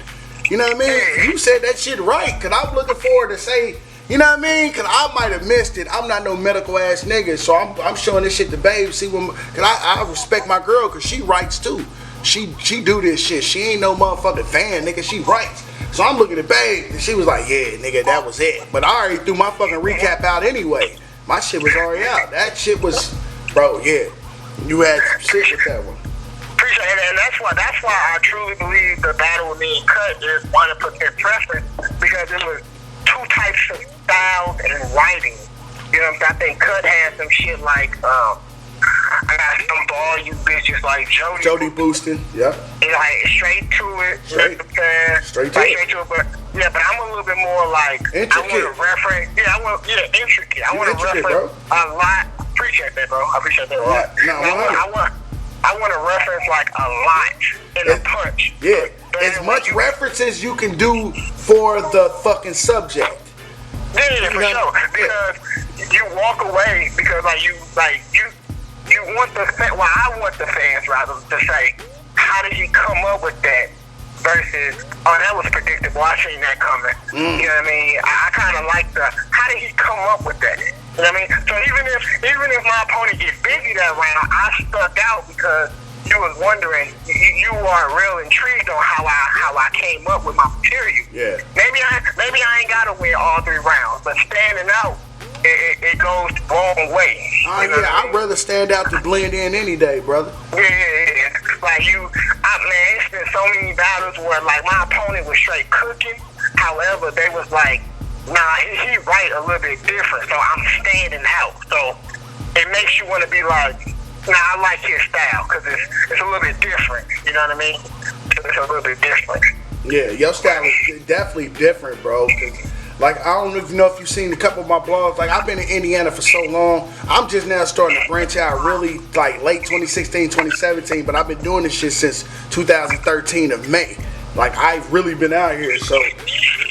Speaker 2: You know what I mean? You said that shit right. Cause I'm looking forward to say, you know what I mean? Cause I might have missed it. I'm not no medical ass nigga, so I'm showing this shit to babe. See when, cause I respect my girl, cause she writes too. She do this shit. She ain't no motherfucking fan, nigga. She writes. So I'm looking at babe, and she was like, yeah, nigga, that was it. But I already threw my fucking recap out anyway. My shit was already out. That shit was, bro, yeah. You had some shit with that one.
Speaker 3: Appreciate it, and that's why I truly believe the battle with me and Cut is 100% preference, because it was 2 types of styles and writing. You know what I'm saying? I think Cut had some shit like, I got some ball you bitches like Jody
Speaker 2: boosting, yeah.
Speaker 3: Like straight to it.
Speaker 2: Straight to it.
Speaker 3: But I'm a little bit more like
Speaker 2: intricate.
Speaker 3: I want to reference. Intricate. I want to reference a lot. Appreciate that, bro. I appreciate that a lot. I want to reference like a lot in a punch.
Speaker 2: Yeah, as much references you can do for the fucking subject.
Speaker 3: Yeah, for sure. Because you walk away because you want I want the fans rather to say, how did he come up with that? Versus, oh, that was predictable. I seen that coming. You know what I mean? I kind of like how did he come up with that? You know what I mean? So even if my opponent gets busy that round, I stuck out because you was wondering, you are real intrigued on how I came up with my material.
Speaker 2: Yeah.
Speaker 3: Maybe I ain't gotta win all 3 rounds, but standing out, it goes the wrong way.
Speaker 2: I'd rather stand out to blend in any day, brother.
Speaker 3: Yeah. Like it's been so many battles where like my opponent was straight cooking. However, they was like, nah, he right a little bit different, so I'm standing out. So it makes you want to be like, nah, I like his style because it's a little bit different. You know what I mean? It's a little bit different.
Speaker 2: Yeah, your style is definitely different, bro. Like, I don't even know if you've seen a couple of my blogs. Like, I've been in Indiana for so long. I'm just now starting to branch out really, like, late 2016, 2017. But I've been doing this shit since 2013 of May. Like, I've really been out here, so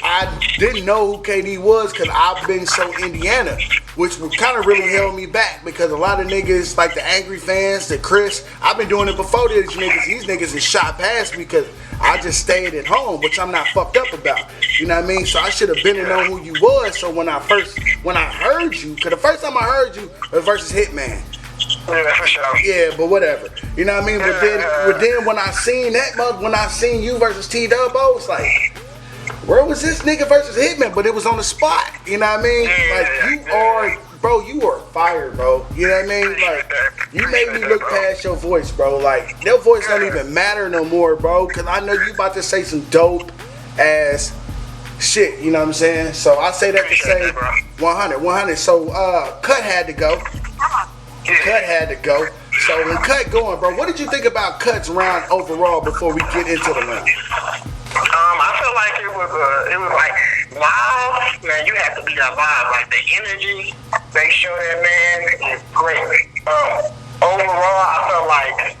Speaker 2: I didn't know who KD was because I've been so Indiana, which kind of really held me back because a lot of niggas, like the angry fans, the Chris, I've been doing it before these niggas is shot past me because I just stayed at home, which I'm not fucked up about. You know what I mean? So I should have been to know who you was. So when I heard you, because the first time I heard you was versus Hitman.
Speaker 3: Yeah, for sure.
Speaker 2: Yeah, but whatever. You know what I mean? But then when I seen when I seen you versus DUBBO, it's like, where was this nigga versus Hitman? But it was on the spot. You know what I mean? Like, you are fire, bro. You know what I mean? Like, you made me look past your voice, bro. Like, your voice don't even matter no more, bro. Cause I know you about to say some dope ass shit. You know what I'm saying? So I say that to say 100. So Cut had to go. Cut had to go. So when Cut going, bro, what did you think about Cut's round overall before we get into the round?
Speaker 3: I felt like it was like live, man. You have to be that live. Like the energy they show that man is great. Overall, I felt like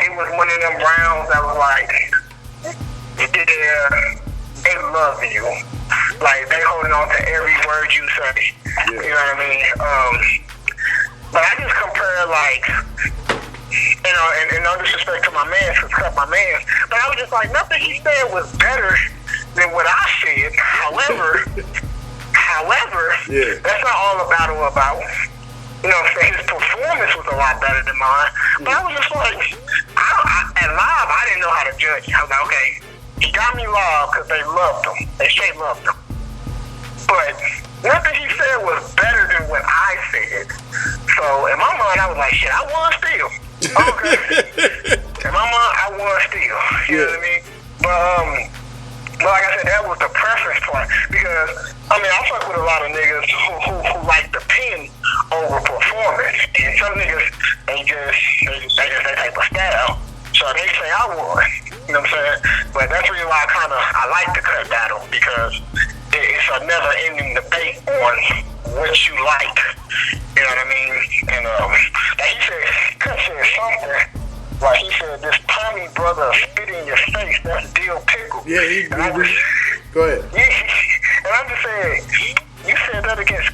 Speaker 3: it was one of them rounds that was like, yeah, they love you. Like they holding on to every word you say. Yeah. You know what I mean? But I just compare like, you know, and no disrespect to my man, because Cut my man, but I was just like, nothing he said was better than what I said. However,
Speaker 2: yeah.
Speaker 3: That's not all the battle about. You know, so his performance was a lot better than mine. But I was just like, at live, I didn't know how to judge it. I was like, okay, he got me live because they loved him. They straight loved him. But nothing he said was better than what I said. So in my mind, I was like, shit, I won still. Okay. In my mind, I won still. You know what I mean? But like I said, that was the preference part. Because, I mean, I fuck with a lot of niggas who like the pin over performance. And some niggas, they just that type of style. So they say I won. You know what I'm saying? But that's really why I like the Cut battle. Because it's a never-ending debate on what you like. You know what I mean? And like he said, Cut said something. Like he said, this Tommy brother spit in your face. That's Dill Pickle.
Speaker 2: Yeah, go ahead.
Speaker 3: Yeah, and I'm just saying, you said that against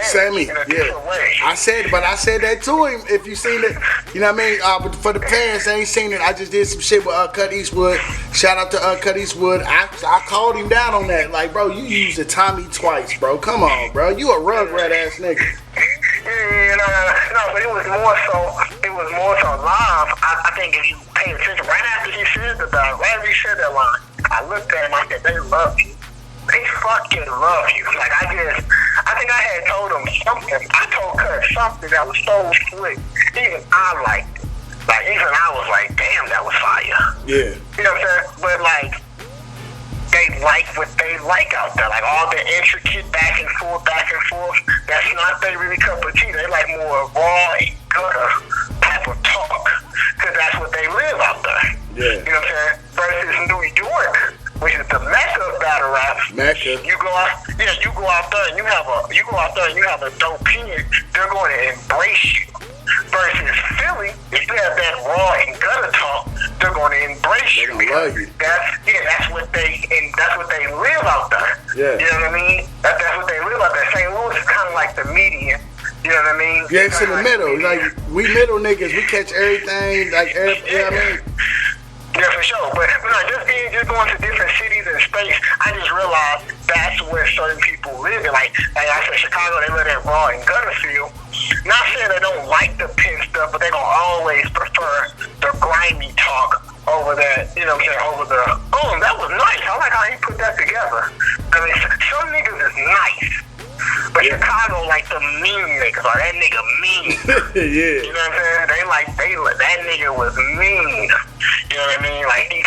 Speaker 3: Sammy in a different way.
Speaker 2: I said that to him. If you seen it, you know what I mean. But for the fans that ain't seen it, I just did some shit with Cut Eastwood. Shout out to Cut Eastwood. I called him down on that. Like, bro, you used the Tommy twice, bro. Come on, bro. You a rugrat ass nigga.
Speaker 3: Yeah, no, but it was more so live. I think if you pay attention, right after he said that line, I looked at him. I said, they love you. They fucking love you. Like I think I had told him something. I told Cut something that was so slick. Even I liked it. Like even I was like, damn, that was fire.
Speaker 2: Yeah.
Speaker 3: You know what I'm saying? But like, they like what they like out there. Like all the intricate back and forth. That's not their really cup of tea. They like more raw and gutter type of talk. Cause that's what they live out there.
Speaker 2: Yeah.
Speaker 3: You know what I'm saying? Versus New York, which is the mecca of battle rap.
Speaker 2: Mecca.
Speaker 3: You go out there and you have a dope opinion, they're going to embrace you. Versus Philly, if you have that raw and gutter talk, they're going to embrace you.
Speaker 2: Love you.
Speaker 3: That's what they live out there.
Speaker 2: Yeah.
Speaker 3: You know what I mean? That's what they live out there. St. Louis is kind of like the median. You know what I mean?
Speaker 2: Yeah, it's in the middle. Like we middle niggas, we catch everything. Like you know what I mean?
Speaker 3: Yeah, for sure. But just going to different cities and states, I just realized that's where certain people live. Like I said, Chicago, they live that raw and gutter feel. Not saying they don't like the pin stuff, but they're going to always prefer the grimy talk over that, you know what I'm saying, over the, that was nice. I like how he put that together. I mean, some niggas is nice. But Chicago like the mean niggas, or that nigga mean.
Speaker 2: Yeah.
Speaker 3: You know what I'm saying? That nigga was mean. You know what I mean? Like he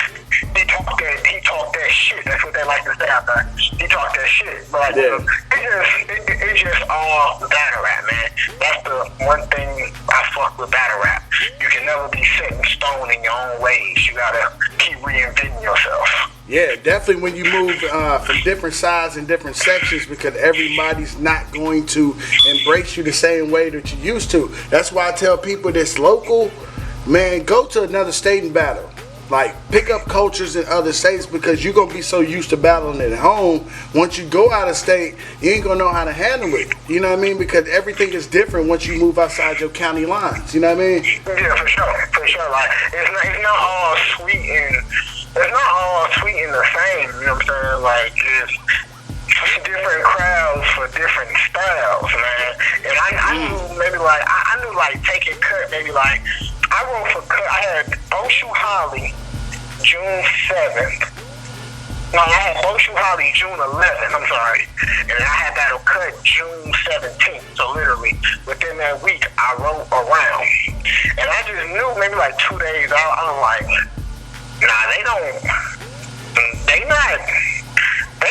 Speaker 3: talked that shit. That's what they like to say out there. He talked that shit. But like, it's just all battle rap, man. That's the one thing I fuck with battle rap. You can never be set in stone in your own ways. You gotta keep reinventing yourself.
Speaker 2: Yeah, definitely when you move from different sides and different sections, because everybody's not going to embrace you the same way that you used to. That's why I tell people that's local, man, go to another state and battle. like pick up cultures in other states because you're gonna be so used to battling at home. Once you go out of state, you ain't gonna know how to handle it. You know what I mean? Because everything is different once you move outside your county lines. You know what I mean?
Speaker 3: Yeah, for sure. Like it's not all sweet and the same. You know what I'm saying? Like it's different crowds for different styles, man. And I knew maybe like I knew like taking cut maybe like. I wrote for cut. I had Boshu Holly June 7th. No, I had Boshu Holly June 11th. I'm sorry. And I had that cut June 17th. So literally within that week, I wrote around. And I just knew maybe like 2 days out. I'm like, nah, they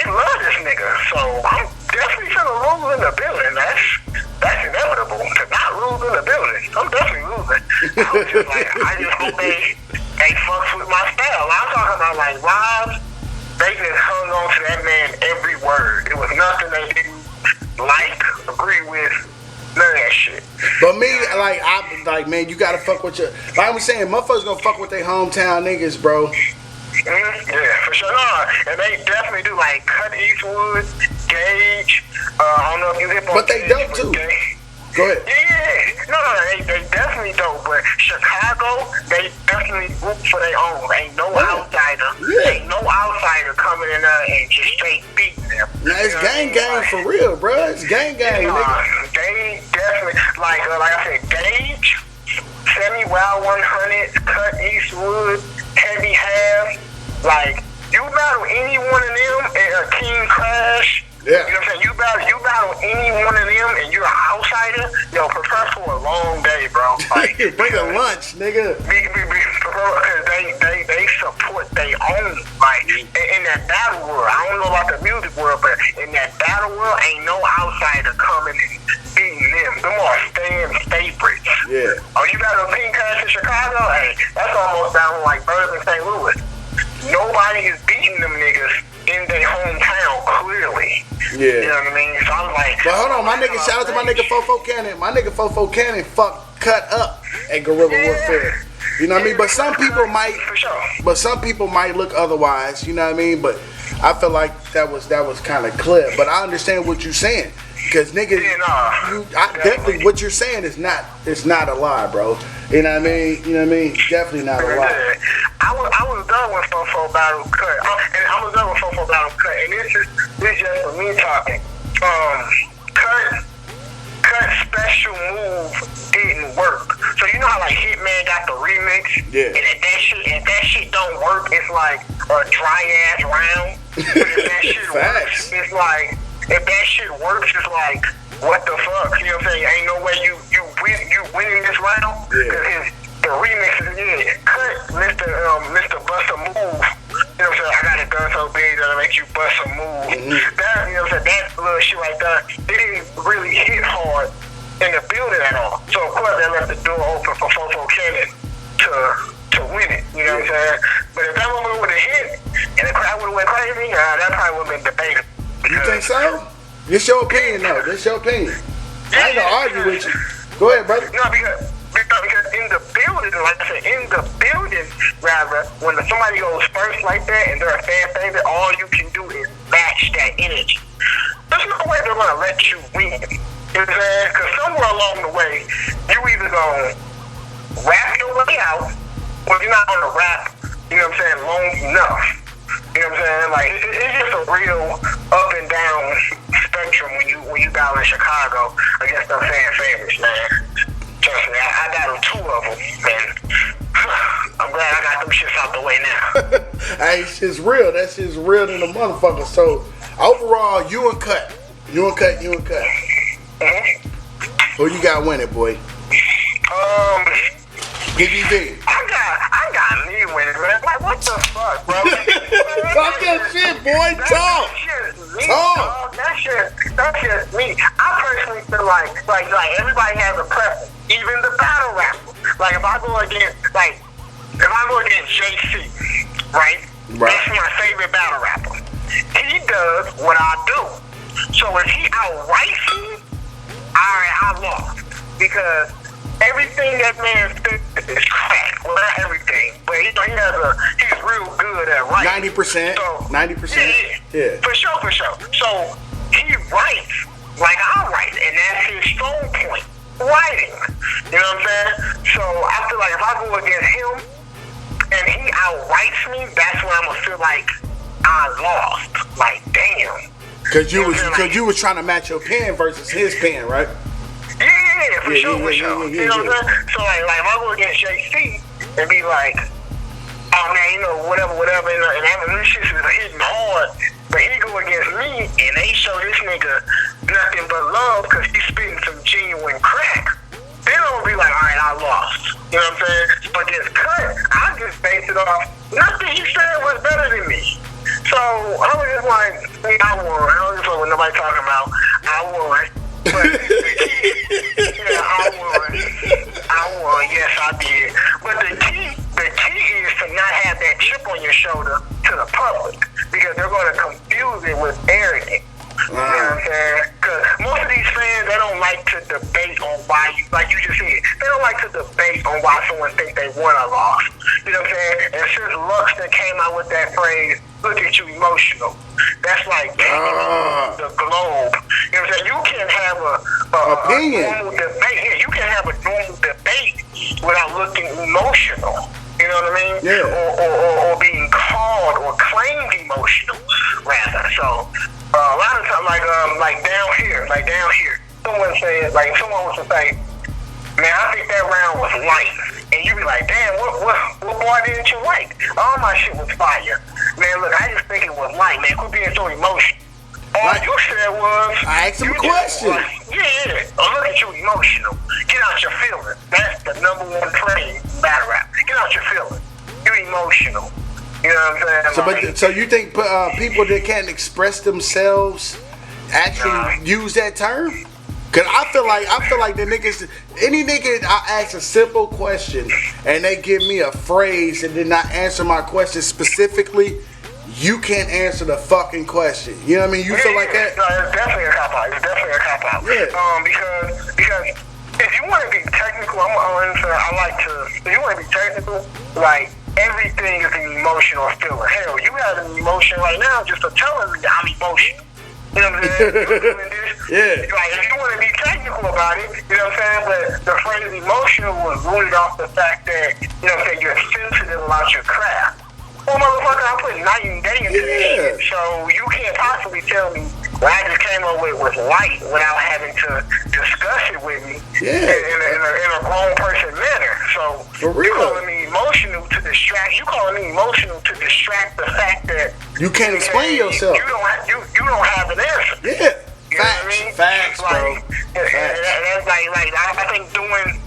Speaker 3: love this nigga. So I'm definitely finna lose in the building. That's inevitable to not lose in the building. I'm definitely losing. I just hope they fucks with my style. I'm talking about like live. They just hung on to that man every word. It was nothing they didn't like, agree with, none of that shit.
Speaker 2: But me, like man, you gotta fuck with your. Like I'm saying, motherfuckers gonna fuck with their hometown niggas, bro.
Speaker 3: Yeah, for sure. No, and they definitely do like Cut Eastwood, Gage. I don't know if you hip on.
Speaker 2: But they don't too. Go ahead.
Speaker 3: Yeah, no, they definitely don't. But Chicago, they definitely root for their own. Ain't no outsider.
Speaker 2: Yeah.
Speaker 3: Ain't no outsider coming in there and just straight beating them.
Speaker 2: Now it's gang for real, bro. It's gang, nigga.
Speaker 3: They definitely like I said, Gage, Semi Wild 100, Cut Eastwood, Heavy Half. Like you battle any one of them in a King Crash.
Speaker 2: Yeah.
Speaker 3: You know what I'm saying? You battle any one of them and you're an outsider, yo, prepare for a long day, bro. Like,
Speaker 2: bring a lunch, nigga.
Speaker 3: Because they support their own. Like, in that battle world, I don't know about the music world, but in that battle world, ain't no outsider coming and beating them. Them are fan favorites.
Speaker 2: Yeah.
Speaker 3: Oh, you battle King Crash in Chicago? Hey, that's almost down like Birds in St. Louis. Nobody is beating them niggas in their hometown, clearly.
Speaker 2: Yeah.
Speaker 3: You know what I mean? So I'm like...
Speaker 2: But hold on, my nigga, shout out to my nigga Fofo Cannon. My nigga Fofo Cannon cut up at Guerrilla Warfare. You know what I mean? But some people might...
Speaker 3: For sure.
Speaker 2: But some people might look otherwise, you know what I mean? But I feel like that was kind of clear. But I understand what you're saying. Because niggas, definitely what you're saying is not a lie, bro. You know what I mean? You know what I mean? Definitely not a lie.
Speaker 3: I was done with Fofo Battle Cut. And I was done with Fofo Battle Cut. And this is just for me talking. Cut special move didn't work. So you know how like Hitman got the remix?
Speaker 2: Yeah.
Speaker 3: And if that shit don't work, it's like a dry ass round. But if that shit works, it's like if that shit works, it's like what the fuck? You know what I'm saying? Ain't no way you winning this round. Because the remix is Cut Mr. Bust a Move. You know what I'm saying? I got a gun so big that'll make you bust a move. That, you know what I'm saying? That little shit like that, it didn't really hit hard in the building at all. So of course they left the door open for Fofo Cannon to win it. You know what I'm saying? But if that woman would have hit and the crowd would have went crazy, that probably would have been debatable.
Speaker 2: You think so? This your opinion, though. This your opinion. I ain't gonna argue with you. Go ahead, brother.
Speaker 3: No, because in the building, like I said, rather, when somebody goes first like that and they're a fan favorite, all you can do is match that energy. There's no way they're gonna let you win. You know what I'm saying? Because somewhere along the way, you either gonna rap your way out, or you're not gonna rap, you know what I'm saying, long enough. You know what I'm saying? Like it's just a real up and down spectrum when you battle in Chicago against them fan favorites, man. Trust me, I battled two of them, and I'm glad I got them shits out the way now.
Speaker 2: Hey, shit's real. That shit's real than a motherfucker. So overall, you and Cut. Who you got winning, boy? DBB.
Speaker 3: I got me winning, man. Like, what the fuck, bro?
Speaker 2: Talk that shit, boy. Talk.
Speaker 3: That's just me. I personally feel like everybody has a preference. Even the battle rapper. Like, if I go against JC, right? That's my favorite battle rapper. He does what I do. So if he outrights me, I lost. Because everything that man said is crack. Well, not everything, but he's real good at writing.
Speaker 2: 90%.
Speaker 3: So,
Speaker 2: 90%. Yeah.
Speaker 3: For sure. So he writes like I write, and that's his strong point, writing. You know what I'm saying? So I feel like if I go against him and he outwrites me, that's when I'm gonna feel like I lost. Like, damn.
Speaker 2: Cause you was trying to match your pen versus his pen, right?
Speaker 3: Yeah, for sure. You know what I'm saying? So like if I go against JC and be like, oh man, you know, whatever, and having this shit is hitting hard, but he go against me and they show this nigga nothing but love because he's spitting some genuine crack. Then I'm gonna be like, all right, I lost. You know what I'm saying? But this cut, I just based it off nothing he said was better than me. So I was just like, I won. I don't give a fuck what nobody talking about. I won. But I won. Yes, I did. But the key is to not have that chip on your shoulder to the public because they're going to confuse it with arrogance. You know what I'm saying? Because most of these fans, they don't like to debate on why you, like you just said, they don't like to debate on why someone think they won or lost. You know what I'm saying? And since Luxton came out with that phrase, look at you emotional, that's like the globe. You know what I'm saying? You can have a normal debate. Yeah, you can have a normal debate without looking emotional. You know what I mean?
Speaker 2: Yeah.
Speaker 3: Or being called or claimed emotional, rather. So a lot of times, like down here, someone was to say, man, I think that round was light. And you be like, damn, what boy didn't you like? All my shit was fire. Man, look, I just think it was light, man. Quit being so emotional. All you said was...
Speaker 2: I asked him a question.
Speaker 3: Oh, look at you emotional. Get out your feelings. That's the number one praise in battle rap. Get out your feelings. You emotional. You know what I'm saying?
Speaker 2: So you think people that can't express themselves actually use that term? Cause I feel like the niggas, any nigga I ask a simple question and they give me a phrase and then not answer my question specifically, you can't answer the fucking question. You know what I mean? You feel like that?
Speaker 3: No, it's definitely a cop out. Yeah. Because if you want to be technical, I like to. If you want to be technical, like everything is an emotional feeling. Hell, you have an emotion right now just for telling me that I'm emotional. You know what I'm saying?
Speaker 2: Yeah.
Speaker 3: Like, if you want to be technical about it, you know what I'm saying? But the phrase emotional was rooted off the fact that, you know what I'm saying, you're sensitive about your craft. Well, motherfucker, I put night and day into this shit, so you can't possibly tell me what I just came up with was light without having to discuss it with me in a grown person manner. So you calling me emotional to distract the fact that
Speaker 2: you can't explain yourself.
Speaker 3: You don't have an answer.
Speaker 2: Yeah.
Speaker 3: You know what I mean?
Speaker 2: Facts, bro.
Speaker 3: And that's like I think doing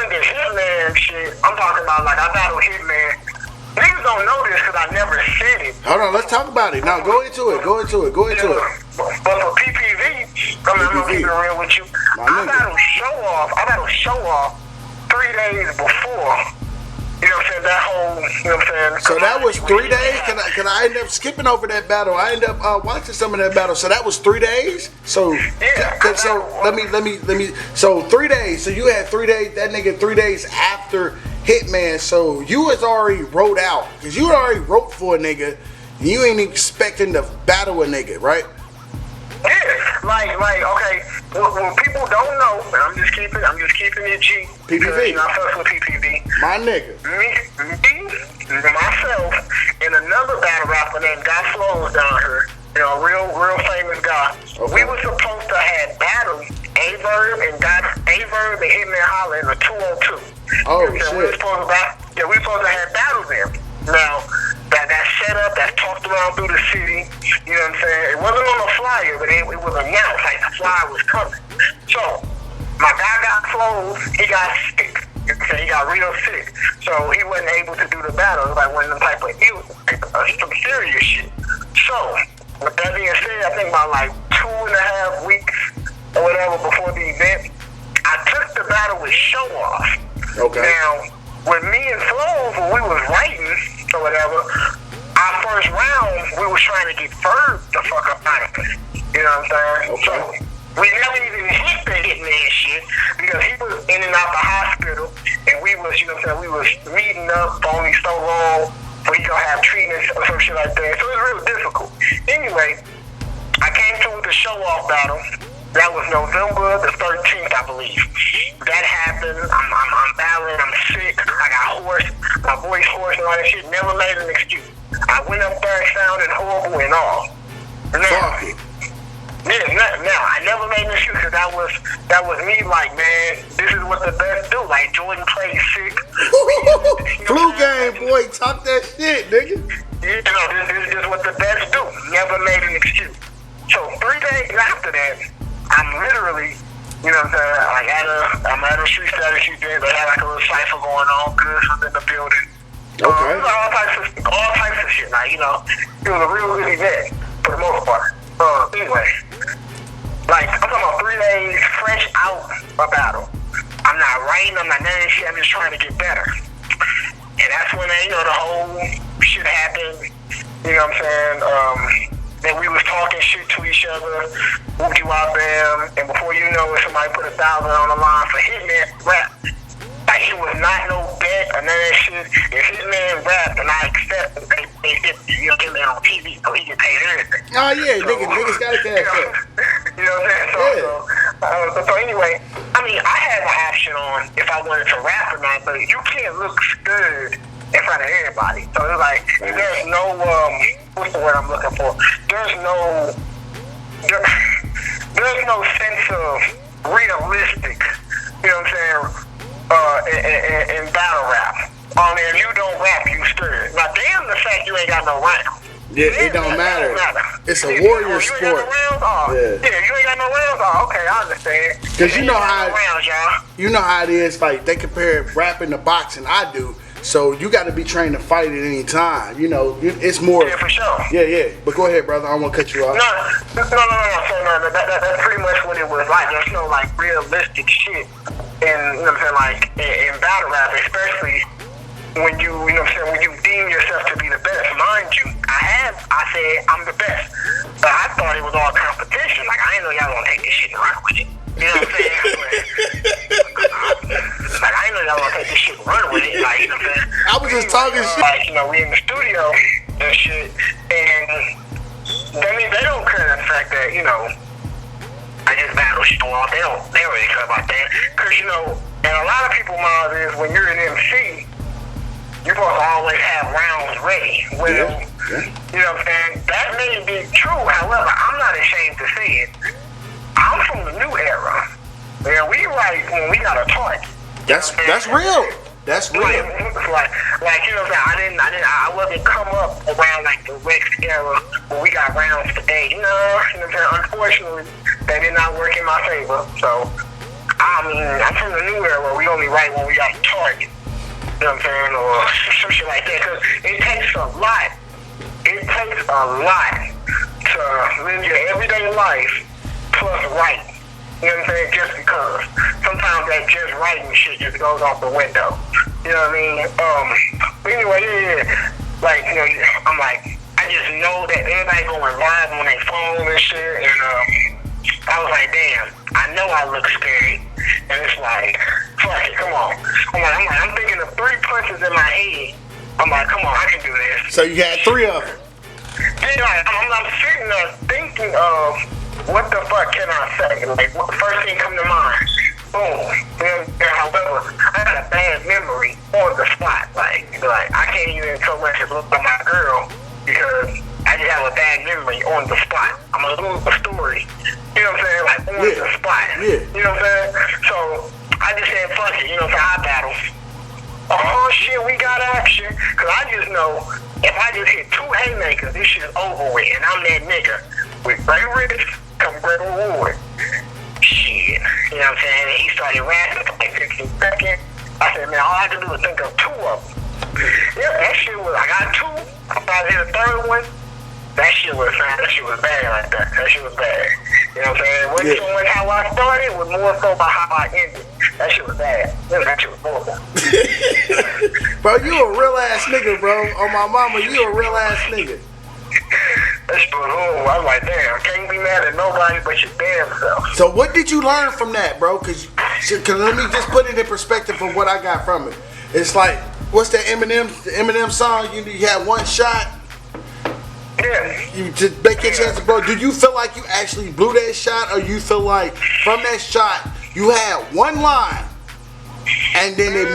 Speaker 3: the Hitman shit. I'm talking about like I battle Hitman. Niggas don't know this because I never said it.
Speaker 2: Hold on, let's talk about it. Now go into it.
Speaker 3: But for PPV, I'm gonna keep it real with you. I battle show off 3 days before. You know what I'm saying? That whole, you know what I'm saying?
Speaker 2: So that was 3 days? Can I end up skipping over that battle? I end up watching some of that battle. So that was 3 days? So let me so 3 days. So you had 3 days, that nigga 3 days after Hitman. So you was already wrote out. Cause you already wrote for a nigga. And you ain't expecting to battle a nigga, right?
Speaker 3: Yeah, like, okay. Well, people don't know, and I'm just keeping it G.
Speaker 2: PPV.
Speaker 3: I fuss with PPV.
Speaker 2: My nigga.
Speaker 3: Me, myself, and another battle rapper named Guy Flows down here. You know, real famous guy.
Speaker 2: Okay.
Speaker 3: We were supposed to have battled A-Verb and Hitman Holla in a 2-on-2.
Speaker 2: Oh,
Speaker 3: and
Speaker 2: shit.
Speaker 3: we were supposed to have battled them. Now, that setup, that talked around through the city, you know what I'm saying? It wasn't on the flyer, but it was announced, like the flyer was coming. So, my guy got closed, he got sick. You know what I'm saying? He got real sick. So, he wasn't able to do the battle. It was like one of them type of some serious shit. So, with that being said, I think about like 2.5 weeks or whatever before the event, I took the battle with Show Off.
Speaker 2: Okay.
Speaker 3: Now, with me and Flows, when we was writing or whatever, our first round, we was trying to get Ferg the fuck up out of it. You know what I'm saying?
Speaker 2: Okay.
Speaker 3: So, We never even hit the hitman shit because he was in and out the hospital, and we was, you know what I'm saying, we was meeting up for only so long so he gonna have treatments or some shit like that. So it was real difficult. Anyway, I came through with the show-off battle. That was November the 13th, I believe. That happened. I'm battling. I'm sick. I got hoarse. My voice hoarse and all that shit. Never made an excuse. I went up there sounding horrible and all. Now, I never made an excuse because that was me. Like, man, this is what the best do. Like Jordan plays sick.
Speaker 2: Flu game, boy. Talk that shit, nigga.
Speaker 3: You know, this is what the best do. Never made an excuse. So 3 days after that, I'm literally, you know what I'm saying, like I'm at a street status event. They had like a little cipher going on. Good was in the building.
Speaker 2: Okay.
Speaker 3: All types of shit. Like, you know, it was a real good event for the most part. Anyway, like I'm talking about 3 days fresh out a battle. I'm not writing. I'm not none of this shit. I'm just trying to get better. And that's when you know the whole shit happened. You know what I'm saying? That we was talking shit to each other, whoop-de-wop-bam, and before you know it, somebody put $1,000 on the line for Hitman rap. Like, it was not no bet or none of that shit. If Hitman rapped and I accept it, they you know, Hitman on TV, so he get paid everything.
Speaker 2: Oh, yeah, so, niggas gotta cash up.
Speaker 3: You know what I'm saying? So anyway, I mean, I had an option on if I wanted to rap or not, but you can't look good in front of everybody. So it's like, there's no, what's the word I'm looking for? There's no sense of realistic, you know what I'm saying, in battle rap. If you don't rap, you scared. Now, damn the fact you ain't got no rounds.
Speaker 2: Yeah, it don't matter. It's a warrior sport.
Speaker 3: You ain't got no rounds? Yeah, you ain't got no rounds? Oh, okay, I understand.
Speaker 2: Because you know how,
Speaker 3: rounds, y'all.
Speaker 2: You know how it is, like, they compare rapping to boxing. I do. So you got to be trained to fight at any time. You know, it's more.
Speaker 3: Yeah, for sure.
Speaker 2: Yeah. But go ahead, brother. I don't want to cut you off.
Speaker 3: No. So that's pretty much what it was like. There's no like realistic shit in, you know what I'm saying, like in battle rap, especially when you know what I'm saying, when you deem yourself to be the best. Mind you, I said I'm the best, but I thought it was all competition. Like I didn't know y'all gonna take this shit and run with it. You know what I'm saying? Like I didn't know y'all gonna take this shit and run with it. Like, you know what I'm saying?
Speaker 2: I was just talking shit.
Speaker 3: Like, you know, we in the studio and shit, and they don't care the fact that, you know, I just battle shit off. They don't really care about that. Cause, you know, and a lot of people minds is when you're an MC, you're supposed to always have rounds ready. Well, you know what I'm saying? That may be true. However, I'm not ashamed to say it. I'm from the new era. Where we like when we got a target.
Speaker 2: That's real. That's real.
Speaker 3: Like you know what I'm saying? I wasn't come up around like the Rex era where we got rounds today. You know what I'm saying? Unfortunately, that did not work in my favor. So I mean, I'm from the new era where we only write when we got a target. You know what I'm saying? Or some shit like that. Because it takes a lot. It takes a lot to live your everyday life plus write. You know what I'm saying? Just because. Sometimes that just writing shit just goes off the window. You know what I mean? But anyway, yeah. Like, you know, I'm like, I just know that everybody going live on their phone and shit. And I was like, damn, I know I look scary. And it's like, fuck it, come on. I'm thinking of 3 punches in my head. I'm like, come on, I can do this.
Speaker 2: So you had 3 of them.
Speaker 3: Yeah, like, I'm sitting there thinking of what the fuck can I say? Like, what the first thing come to mind? Boom. However, I got a bad memory on the spot. Like I can't even so much as look at my girl because I just have a bad memory on the spot. I'm gonna lose the story. You know what I'm saying? Like on the spot. Yeah. You know what I'm saying? So I just said, fuck it. You know what I'm saying? I battle. Oh shit, we got action. Cause I just know if I just hit 2 haymakers, this shit's over with, and I'm that nigga with great risk, come great reward. Shit, you know what I'm saying? And he started rapping for like 15 seconds. I said, man, all I had to do was think of 2 of them. Yep, that shit was, I got 2. I probably hit a 3rd one. That shit was bad like that. That shit was bad. You know what I'm saying? It wasn't so much how I started, it was more so about how I ended. That shit was bad. That shit was horrible.
Speaker 2: Bro, you a real ass nigga, bro. On my mama, you a real ass nigga.
Speaker 3: That's what I was like, damn, can't be mad at nobody but your damn self.
Speaker 2: So what did you learn from that, bro? Cause let me just put it in perspective of what I got from it. It's like, what's that Eminem song? You had one shot.
Speaker 3: Yeah.
Speaker 2: You just make your chance to blow. Do you feel like you actually blew that shot, or you feel like from that shot you had one line, and then it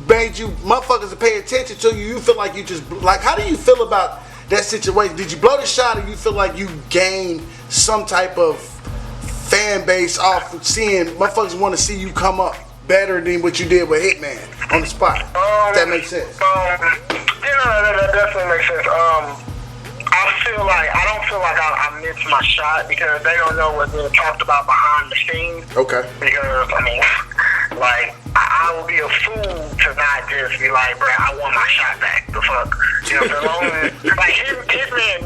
Speaker 2: made you motherfuckers to pay attention to you? You feel like you just like, how do you feel about that situation? Did you blow the shot, or you feel like you gained some type of fan base off of seeing motherfuckers want to see you come up better than what you did with Hitman on the spot? If that makes sense.
Speaker 3: That definitely makes sense. I don't feel like I missed my shot because they don't know what's being talked about behind the scenes.
Speaker 2: Okay.
Speaker 3: Because I mean, like I would be a fool to not just be like, bro, I want my shot back. The fuck, you know? As long as like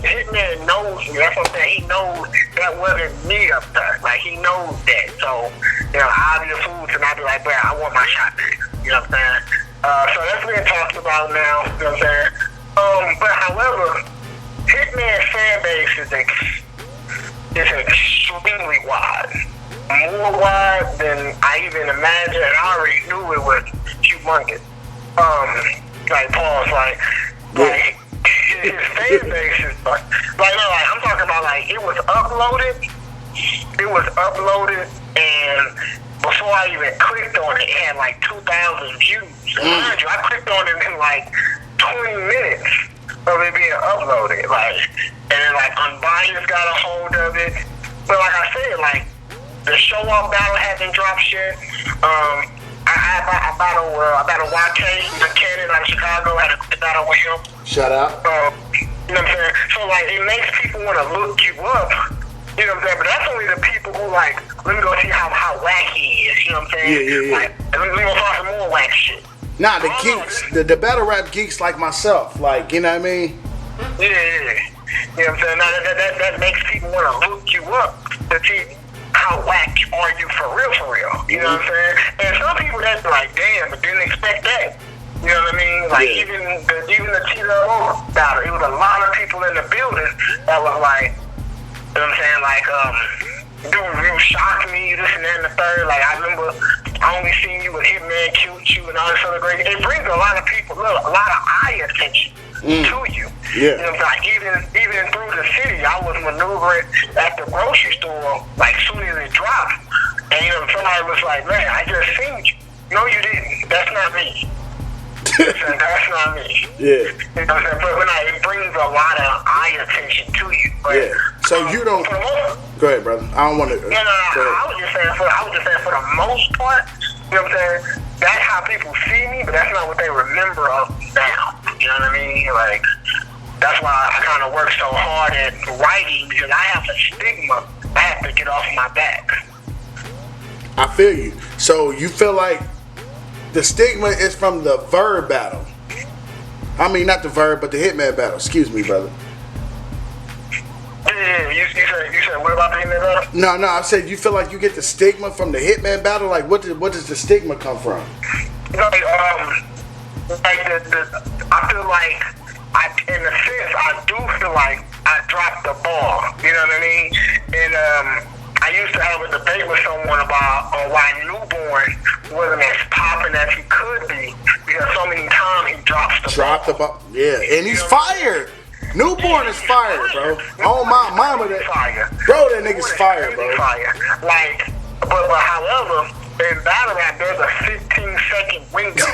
Speaker 3: Hitman knows me. That's what I'm saying. He knows that wasn't me up there. Like he knows that. So you know, I'd be a fool to not be like, bro, I want my shot back. You know what I'm saying? So that's being talked about now. You know what I'm saying? But however, Hitman fan base is extremely wide. More wide than I even imagined, and I already knew it was humongous. Like pause, like his fan base is like I'm talking about like it was uploaded, and before I even clicked on it, it had like 2,000 views. And mind you, I clicked on it in like 20 minutes of it being uploaded, like, and then like Unbiased got a hold of it. But like I said, like the show off battle hasn't dropped yet. I battled YK, the Cannon out of Chicago, had a battle with him.
Speaker 2: Shout out.
Speaker 3: You know what I'm saying? So like it makes people want to look you up. You know what I'm saying? But that's only the people who like, let me go see how whack he is. You know what I'm saying?
Speaker 2: Yeah.
Speaker 3: Like, let me go find some more whack shit.
Speaker 2: Nah, the geeks, the battle rap geeks like myself, like, you know what I mean?
Speaker 3: Yeah. You know what I'm saying? Now, that makes people want to look you up to see how whack are you for real. You know what I'm saying? And some people that's like, damn, but didn't expect that. You know what I mean? Like, even the DUBBO battle, it was a lot of people in the building that was like, you know what I'm saying? Like, dude, you shocked me, this and that and the third. Like, I remember I only seen you with Hitman, Cute You, and all this other great. It brings a lot of people, a lot of eye attention to you.
Speaker 2: Yeah.
Speaker 3: You know, like even through the city, I was maneuvering at the grocery store, like, soon as it dropped. And, you know, somebody was like, man, I just seen you. No, you didn't. That's not me. That's not me.
Speaker 2: Yeah.
Speaker 3: You know what I'm saying? But it brings a lot of eye attention to you. But,
Speaker 2: Yeah. So you don't. Go ahead, brother. I don't want to.
Speaker 3: No. I was just saying for the most part, you know what I'm saying? That's how people see me, but that's not what they remember of now. You know what I mean? Like, that's why I kind of work so hard at writing, because I have a stigma I have to get off my back.
Speaker 2: I feel you. So you feel like the stigma is from the Verb battle. I mean, not the Verb, but the Hitman battle. Excuse me, brother.
Speaker 3: Yeah, you said what about the Hitman battle?
Speaker 2: No, I said you feel like you get the stigma from the Hitman battle. Like, what does the stigma come from?
Speaker 3: Like, I feel like, in a sense, I do feel like I dropped the ball. You know what I mean? And I used to have a debate with someone about why Newborn wasn't as popping as he could be, because so many times he dropped the ball.
Speaker 2: Yeah, and he's fired. Newborn is fired, bro. Oh my mama, that
Speaker 3: fire.
Speaker 2: Bro, that nigga's fired, bro.
Speaker 3: Fire. Like, but however, in battle rap, there's a 15-second window.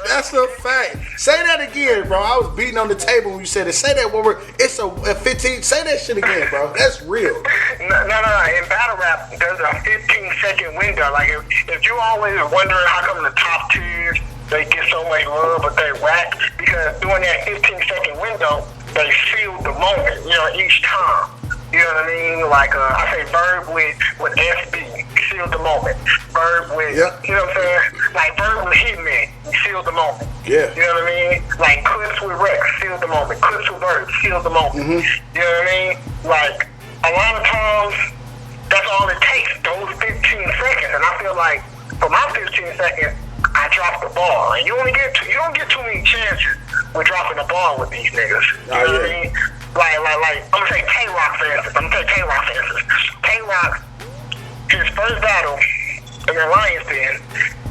Speaker 2: That's a fact. Say that again, bro. I was beating on the table when you said it. Say that one word. It's a 15. Say that shit again, bro. That's real.
Speaker 3: No. In battle rap, there's a 15-second window. Like, if you always wondering how come the top tiers, they get so much love, but they whack, because during that 15-second window, they seal the moment, you know, each time. You know what I mean? Like, I say Verb with SB, seal the moment. Verb with, you know what I'm saying? Like, Verb with Hitman, seal the moment.
Speaker 2: Yeah.
Speaker 3: You know what I mean? Like, Clips with Rex, seal the moment. Clips with Verb, seal the moment. You know what I mean? Like, a lot of times, that's all it takes, those 15 seconds. And I feel like, for my 15 seconds, I dropped the ball. And you don't get too many chances with dropping the ball with these niggas. You know what I mean? Like, I'm gonna say K-Rock for instance. K-Rock, his first battle in the Lions Den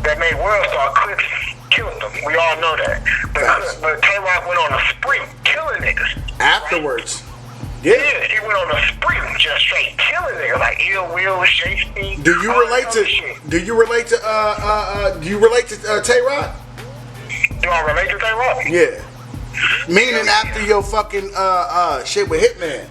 Speaker 3: that made World Star, Clips killed him. We all know that. But K-Rock went on a spree, killing niggas.
Speaker 2: Afterwards.
Speaker 3: Right? Yeah, he went on a spree, just straight killing niggas, like Ill Will, Shakespeare.
Speaker 2: Do you relate to Tay-Rock?
Speaker 3: Do I relate to Tay-Rock?
Speaker 2: Yeah. Meaning after your fucking shit with Hitman.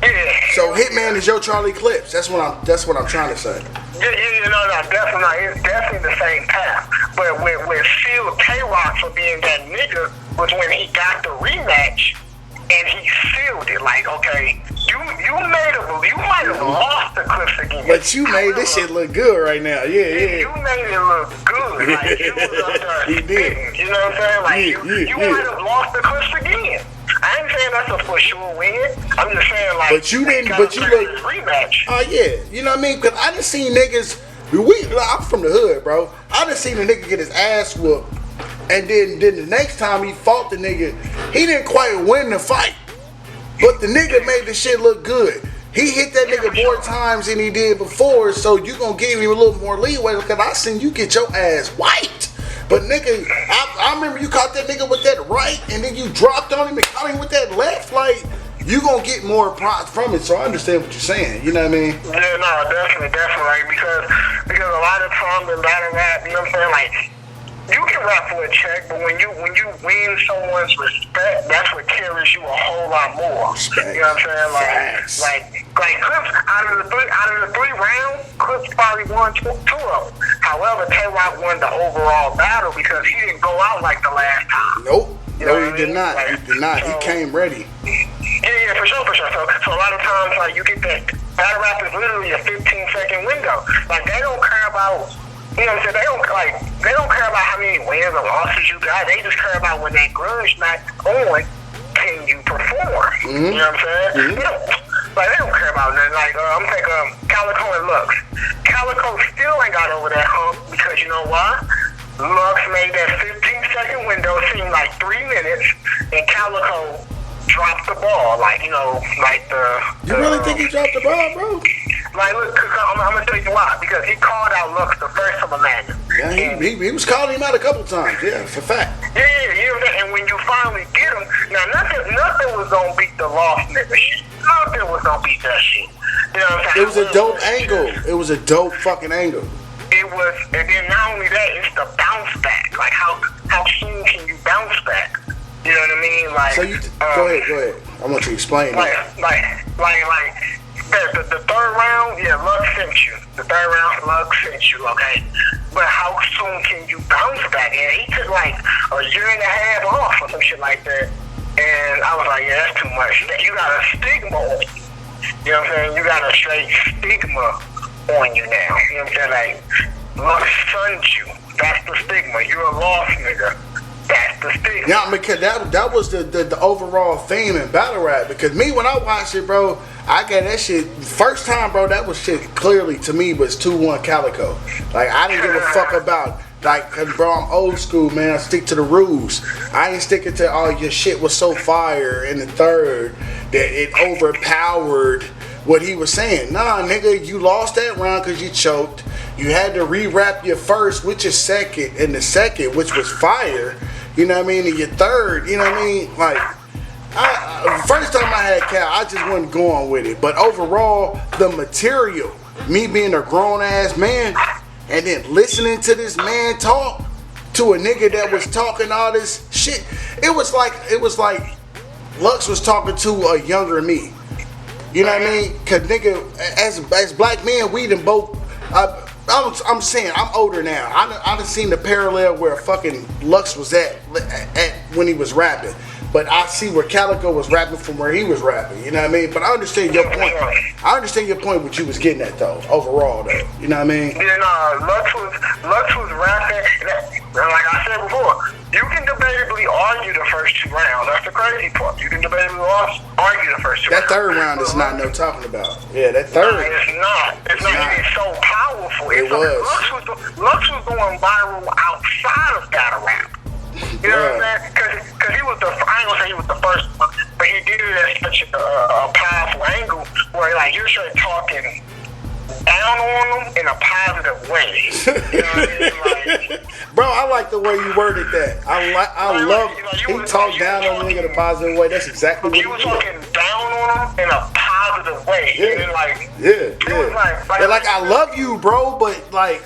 Speaker 3: Yeah.
Speaker 2: So Hitman is your Charlie Clips. That's what I'm trying to say.
Speaker 3: Yeah, no, definitely not. It's definitely the same path. But with Seal Tay-Rock for being that nigga was when he got the rematch and he sealed it. Like, okay, you might have lost the Clips again.
Speaker 2: But you made this shit look good right now. Yeah.
Speaker 3: You made it look good. Like, you was up there.
Speaker 2: He did.
Speaker 3: You know what I'm saying? Like, you might have lost the Clips again. I ain't saying that's a for sure win. I'm just saying, like,
Speaker 2: but you didn't. But you look
Speaker 3: rematch.
Speaker 2: Oh yeah, you know what I mean? Because I done seen niggas. I'm from the hood, bro. I done seen a nigga get his ass whooped, and then the next time he fought the nigga, he didn't quite win the fight, but the nigga made the shit look good. He hit that nigga more times than he did before, so you gonna give him a little more leeway because I seen you get your ass wiped. But nigga, I remember you caught that nigga with that right, and then you dropped on him and caught him with that left. Like, you gonna get more props from it. So I understand what you're saying. You know what I mean?
Speaker 3: Yeah, no, definitely, like, because a lot of times in battle rap, you know what I'm saying, like, you can rap for a check, but when you win someone's respect, that's what carries you a whole lot more.
Speaker 2: Respect.
Speaker 3: You know what I'm saying? Like Clips, out of the three rounds, Clips probably won two of them. However, Tay-Rock won the overall battle because he didn't go out like the last time.
Speaker 2: Nope.
Speaker 3: You know
Speaker 2: no, he did not. Like, he did not. So, he came ready.
Speaker 3: Yeah, for sure. So a lot of times, like, you get that battle rap is literally a 15-second window. Like, they don't care about, you know what I'm saying? They don't care about how many wins or losses you got. They just care about when that grudge not on, can you perform?
Speaker 2: Mm-hmm.
Speaker 3: You know what I'm saying?
Speaker 2: Mm-hmm.
Speaker 3: Like, they don't care about nothing. Like, I'm thinking Calico and Lux. Calico still ain't got over that hump because you know why? Lux made that 15-second window seem like 3 minutes, and Calico dropped the ball. Like, you know, like
Speaker 2: You really think he dropped the ball, bro?
Speaker 3: Like, look, I'm gonna tell you why. Because he called out Lux the first time, man.
Speaker 2: Yeah, he was calling him out a couple times. Yeah, for fact.
Speaker 3: Yeah, you know what I'm saying? And when you finally get him, now nothing was gonna beat the lost nigga shit. Nothing was gonna beat that shit. You know what I'm saying?
Speaker 2: It was a dope angle. It was a dope fucking angle.
Speaker 3: It was, and then not only that, it's the bounce back. Like, how soon can you bounce back? You know what I mean? Like,
Speaker 2: so you go ahead. I want you to explain
Speaker 3: like,
Speaker 2: that.
Speaker 3: Like the third round, yeah, Lux sent you. The third round, Lux sent you, okay? But how soon can you bounce back? And he took like a year and a half off or some shit like that. And I was like, yeah, that's too much. You got a stigma on you. You know what I'm saying? You got a straight stigma on you now. You know what I'm saying? Like, Lux sunned you. That's the stigma. You're a lost nigga. That's the stigma.
Speaker 2: Yeah, because that was the overall theme in battle rap. Because me, when I watched it, bro, I got that shit first time, bro. That was shit clearly to me was 2-1 Calico. Like, I didn't give a fuck about. Like, cause bro, I'm old school, man. I stick to the rules. I ain't sticking to your shit was so fire in the third that it overpowered what he was saying. Nah, nigga, you lost that round because you choked. You had to re-rap your first, which is second, and the second, which was fire. You know what I mean? And your third, you know what I mean? Like, first time I had Cal, I just wasn't going with it. But overall, the material, me being a grown ass man, and then listening to this man talk to a nigga that was talking all this shit, it was like Lux was talking to a younger me. You know what I mean? Cause nigga, as black men, we done both. I'm saying I'm older now. I done seen the parallel where fucking Lux was at when he was rapping. But I see where Calico was rapping from where he was rapping. You know what I mean? But I understand your point. I understand your point what you was getting at though. Overall though. You know what I mean?
Speaker 3: Yeah, no, Lux was rapping. And like I said before, you can debatably argue the first 2 rounds. That's the crazy part. You can debatably argue the first 2 rounds.
Speaker 2: That third round is not no talking about. Yeah, that third.
Speaker 3: No, it's not. It's not. It's so powerful.
Speaker 2: It was.
Speaker 3: Lux was going viral outside of battle rap. You know what I'm saying? Because he was I ain't gonna say he was the first one, but he did it at such a powerful angle where like you're sort of talking down on them in a positive way. You know what I mean? Like,
Speaker 2: bro, I like the way you worded that. I love he talked down on me in a positive way. That's exactly what he
Speaker 3: was talking down on them in a positive way.
Speaker 2: Yeah.
Speaker 3: And like,
Speaker 2: yeah. Like I love you, bro, but like.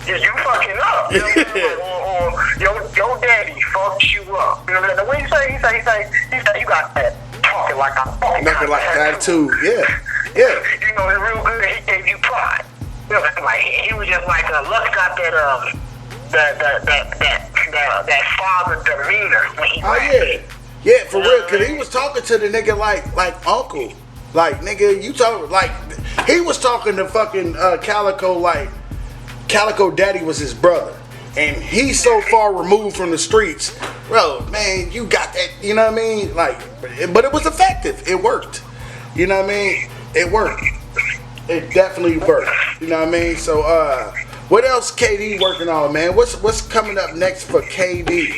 Speaker 3: Yeah, you fucking up. You know what I mean? Or your daddy fucked you up. You know what I mean? The way he say you got that talking like a fucking
Speaker 2: attitude. Yeah.
Speaker 3: You know, it's real good. He gave you pride. You know, like he was just like Lux got that father demeanor when he
Speaker 2: yeah, for real. Cause he was talking to the nigga like uncle, like nigga, you talk like he was talking to fucking Calico like. Calico Daddy was his brother, and he's so far removed from the streets, bro. Man, you got that, you know what I mean? Like, but it was effective. It worked. You know what I mean? It worked. It definitely worked. You know what I mean? So, what else KD working on, man? What's coming up next for KD?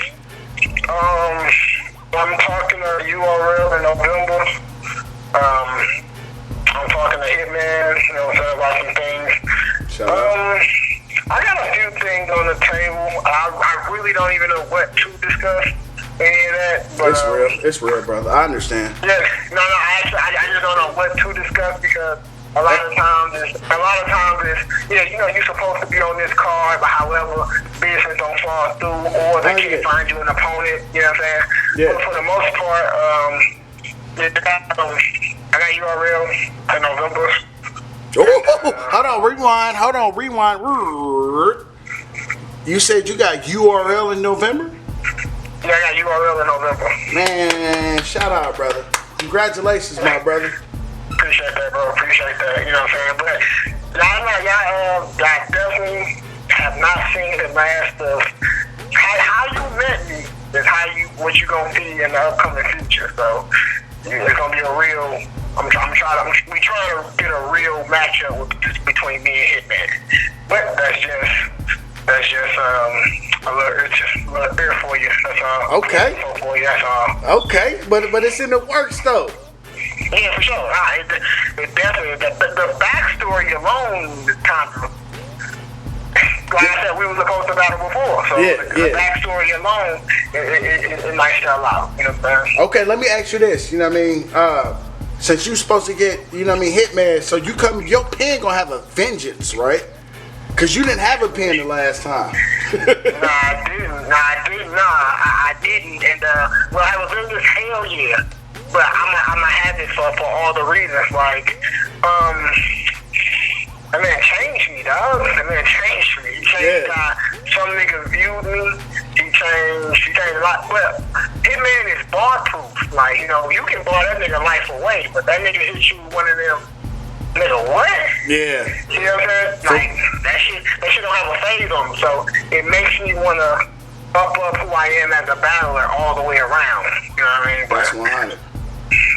Speaker 3: I'm talking to URL in November. I'm talking to Hitman. You know what I'm saying, about some things.
Speaker 2: Shout out.
Speaker 3: I got a few things on the table. I really don't even know what to discuss. Any of that. But,
Speaker 2: it's real, brother. I understand.
Speaker 3: Yeah, no. I just don't know what to discuss because a lot of times it's you know, you're supposed to be on this card, but however, business don't fall through, or they can't find you an opponent. You know what I'm saying?
Speaker 2: Yeah.
Speaker 3: But for the most part, I got URL in November.
Speaker 2: Hold on, rewind. You said you got URL in November?
Speaker 3: Yeah, I got URL in November.
Speaker 2: Man, shout out, brother. Congratulations, my brother.
Speaker 3: Appreciate that, bro. Appreciate that. You know what I'm saying? But y'all definitely have not seen the last of how you met me is what you gonna be in the upcoming future. So it's gonna be a real. We trying to get a real matchup between me and Hitman, but that's just it's just a little there for you. That's all.
Speaker 2: Okay.
Speaker 3: For you, that's all.
Speaker 2: Okay, but it's in the works though.
Speaker 3: Yeah, for sure. It definitely the backstory alone is kind of. Like I said, we were supposed to battle before, so the backstory alone, it might sell out. You know what I'm saying?
Speaker 2: Okay, let me ask you this. You know what I mean? Since you're supposed to get, you know what I mean, Hitman, so your pen gonna have a vengeance, right? Cause you didn't have a pen the last time.
Speaker 3: I didn't. And well, I was in this hell yeah, but I'ma have it for all the reasons. Like, that man changed me, dog. That man changed me. He changed how some niggas viewed me. He changed a lot. But Hitman is bar proof. Like, you know, you can bar that nigga life away, but that nigga hit you with one of them. Nigga, what?
Speaker 2: Yeah.
Speaker 3: You know what I'm saying? Like, that shit don't have a phase on me. So it makes me want to up who I am as a battler all the way around. You know what I mean? But,
Speaker 2: that's 100.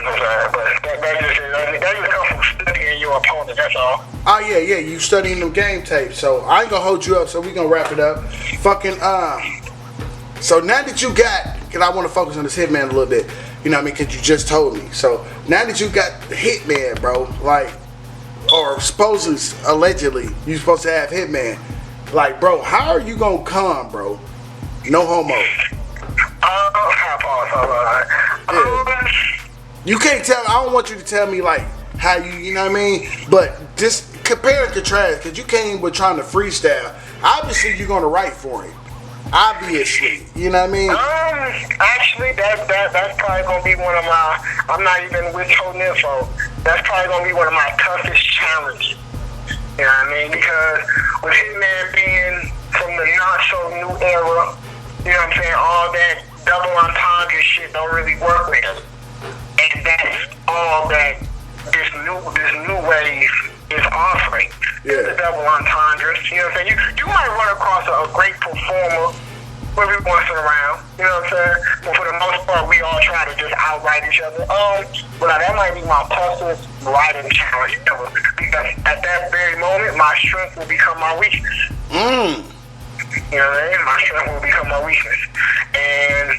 Speaker 3: But that just comes from studying your opponent, that's all.
Speaker 2: Oh, yeah, you studying them game tapes. So I ain't going to hold you up, so we going to wrap it up. So now that you got, because I want to focus on this Hitman a little bit, you know what I mean, because you just told me. So now that you got the Hitman, bro, like, or supposedly, allegedly, you supposed to have Hitman. Like, bro, how are you gonna come, bro? No homo. You can't tell. I don't want you to tell me like how you know what I mean. But just compare and contrast, because you came with trying to freestyle. Obviously, you're gonna write for him. Obviously, you know what I mean.
Speaker 3: Actually, that's probably gonna be one of my. I'm not even withholding info. That's probably gonna be one of my toughest challenges. You know what I mean? Because with Hitman being from the not so new era, you know what I'm saying? All that double entendre shit don't really work with him, and that's all that this new wave is offering. The double entendres. You know what I'm saying? You might run across a great performer every once in a while, you know what I'm saying? But for the most part, we all try to just outright each other. But that might be my toughest writing challenge ever. Because at that very moment, my strength will become my weakness. You know what I mean? My strength will become my weakness. And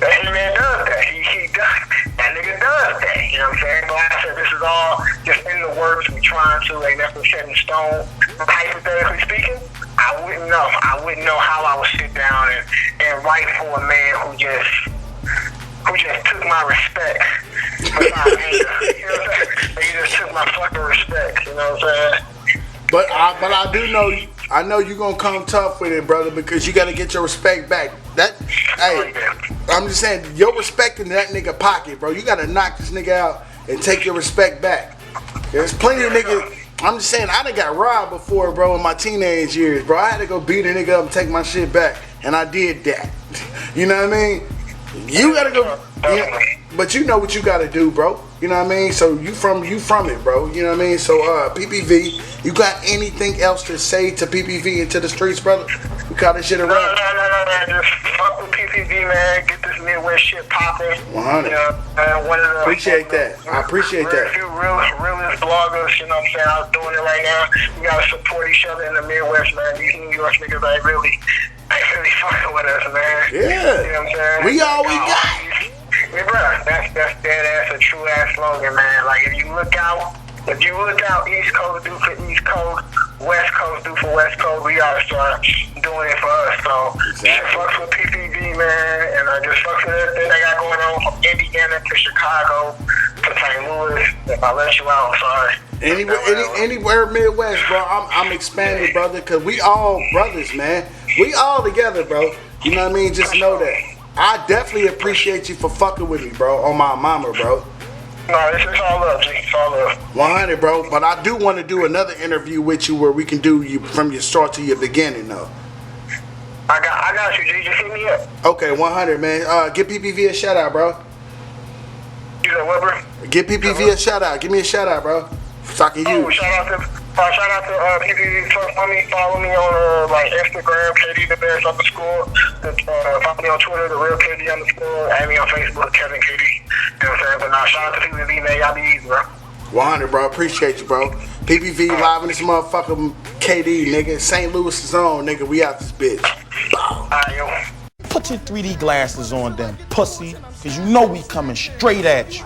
Speaker 3: that man does that. He does. That nigga does that. You know what I'm saying? But like I said, this is all just in the works. We trying to, ain't nothing set in stone. Hypothetically speaking, I wouldn't know. I wouldn't know how I would sit down and write for a man who just took my respect without anger. You know what I'm saying? He just took my fucking respect. You know what I'm saying?
Speaker 2: But I do know, I know you gonna come tough with it, brother, because you gotta get your respect back. Hey, I'm just saying, your respect in that nigga pocket, bro. You gotta knock this nigga out and take your respect back. There's plenty of niggas. I'm just saying, I done got robbed before, bro, in my teenage years, bro. I had to go beat a nigga up and take my shit back, and I did that. You know what I mean? You gotta go, but you know what you gotta do, bro. You know what I mean? So you from it, bro. You know what I mean? So PPV, you got anything else to say to PPV and to the streets, brother? We call this shit around.
Speaker 3: No. Just fuck with PPV, man. Get this Midwest shit popping.
Speaker 2: 100.
Speaker 3: One of the,
Speaker 2: appreciate that. I appreciate that.
Speaker 3: Few realist bloggers, you know what I'm saying? I'm doing it right now. We gotta support each other in the Midwest, man. These New York niggas ain't really fucking with us, man.
Speaker 2: Yeah.
Speaker 3: You know what I'm saying?
Speaker 2: We all we got.
Speaker 3: Yeah, bro, that's dead ass a true ass slogan, man. Like if you look out, East Coast do for East Coast, West Coast do for West Coast. We gotta start doing it for us. So
Speaker 2: exactly.
Speaker 3: Fucks with PPV, man, and I just fucks with everything they got going on from Indiana to Chicago to St. Louis. If I let you out, I'm sorry.
Speaker 2: Anywhere Midwest, bro. I'm expanding, brother, cause we all brothers, man. We all together, bro. You know what I mean? Just know that. I definitely appreciate you for fucking with me, bro, on my mama, bro.
Speaker 3: No, it's all love, G. It's all love.
Speaker 2: 100, bro. But I do want to do another interview with you where we can do you from your start to your beginning, though.
Speaker 3: I got you, G. Just hit me up.
Speaker 2: Okay, 100, man. Give PPV a shout out, bro.
Speaker 3: You know what, bro?
Speaker 2: Give PPV a shout out. Give me a shout out, bro. So I can use.
Speaker 3: Shout out to PPV. Follow me on like Instagram, KD the best underscore. Follow me on Twitter, the real KD underscore. Add me on Facebook, Kevin KD. You know what I'm saying? But now shout out to PPV, man. Y'all be easy, bro.
Speaker 2: 100, bro. Appreciate you, bro. PPV live in this motherfucking KD, nigga. St. Louis' own, nigga. We out this bitch.
Speaker 3: Alright, yo.
Speaker 1: Put your 3D glasses on then, pussy, because you know we coming straight at you.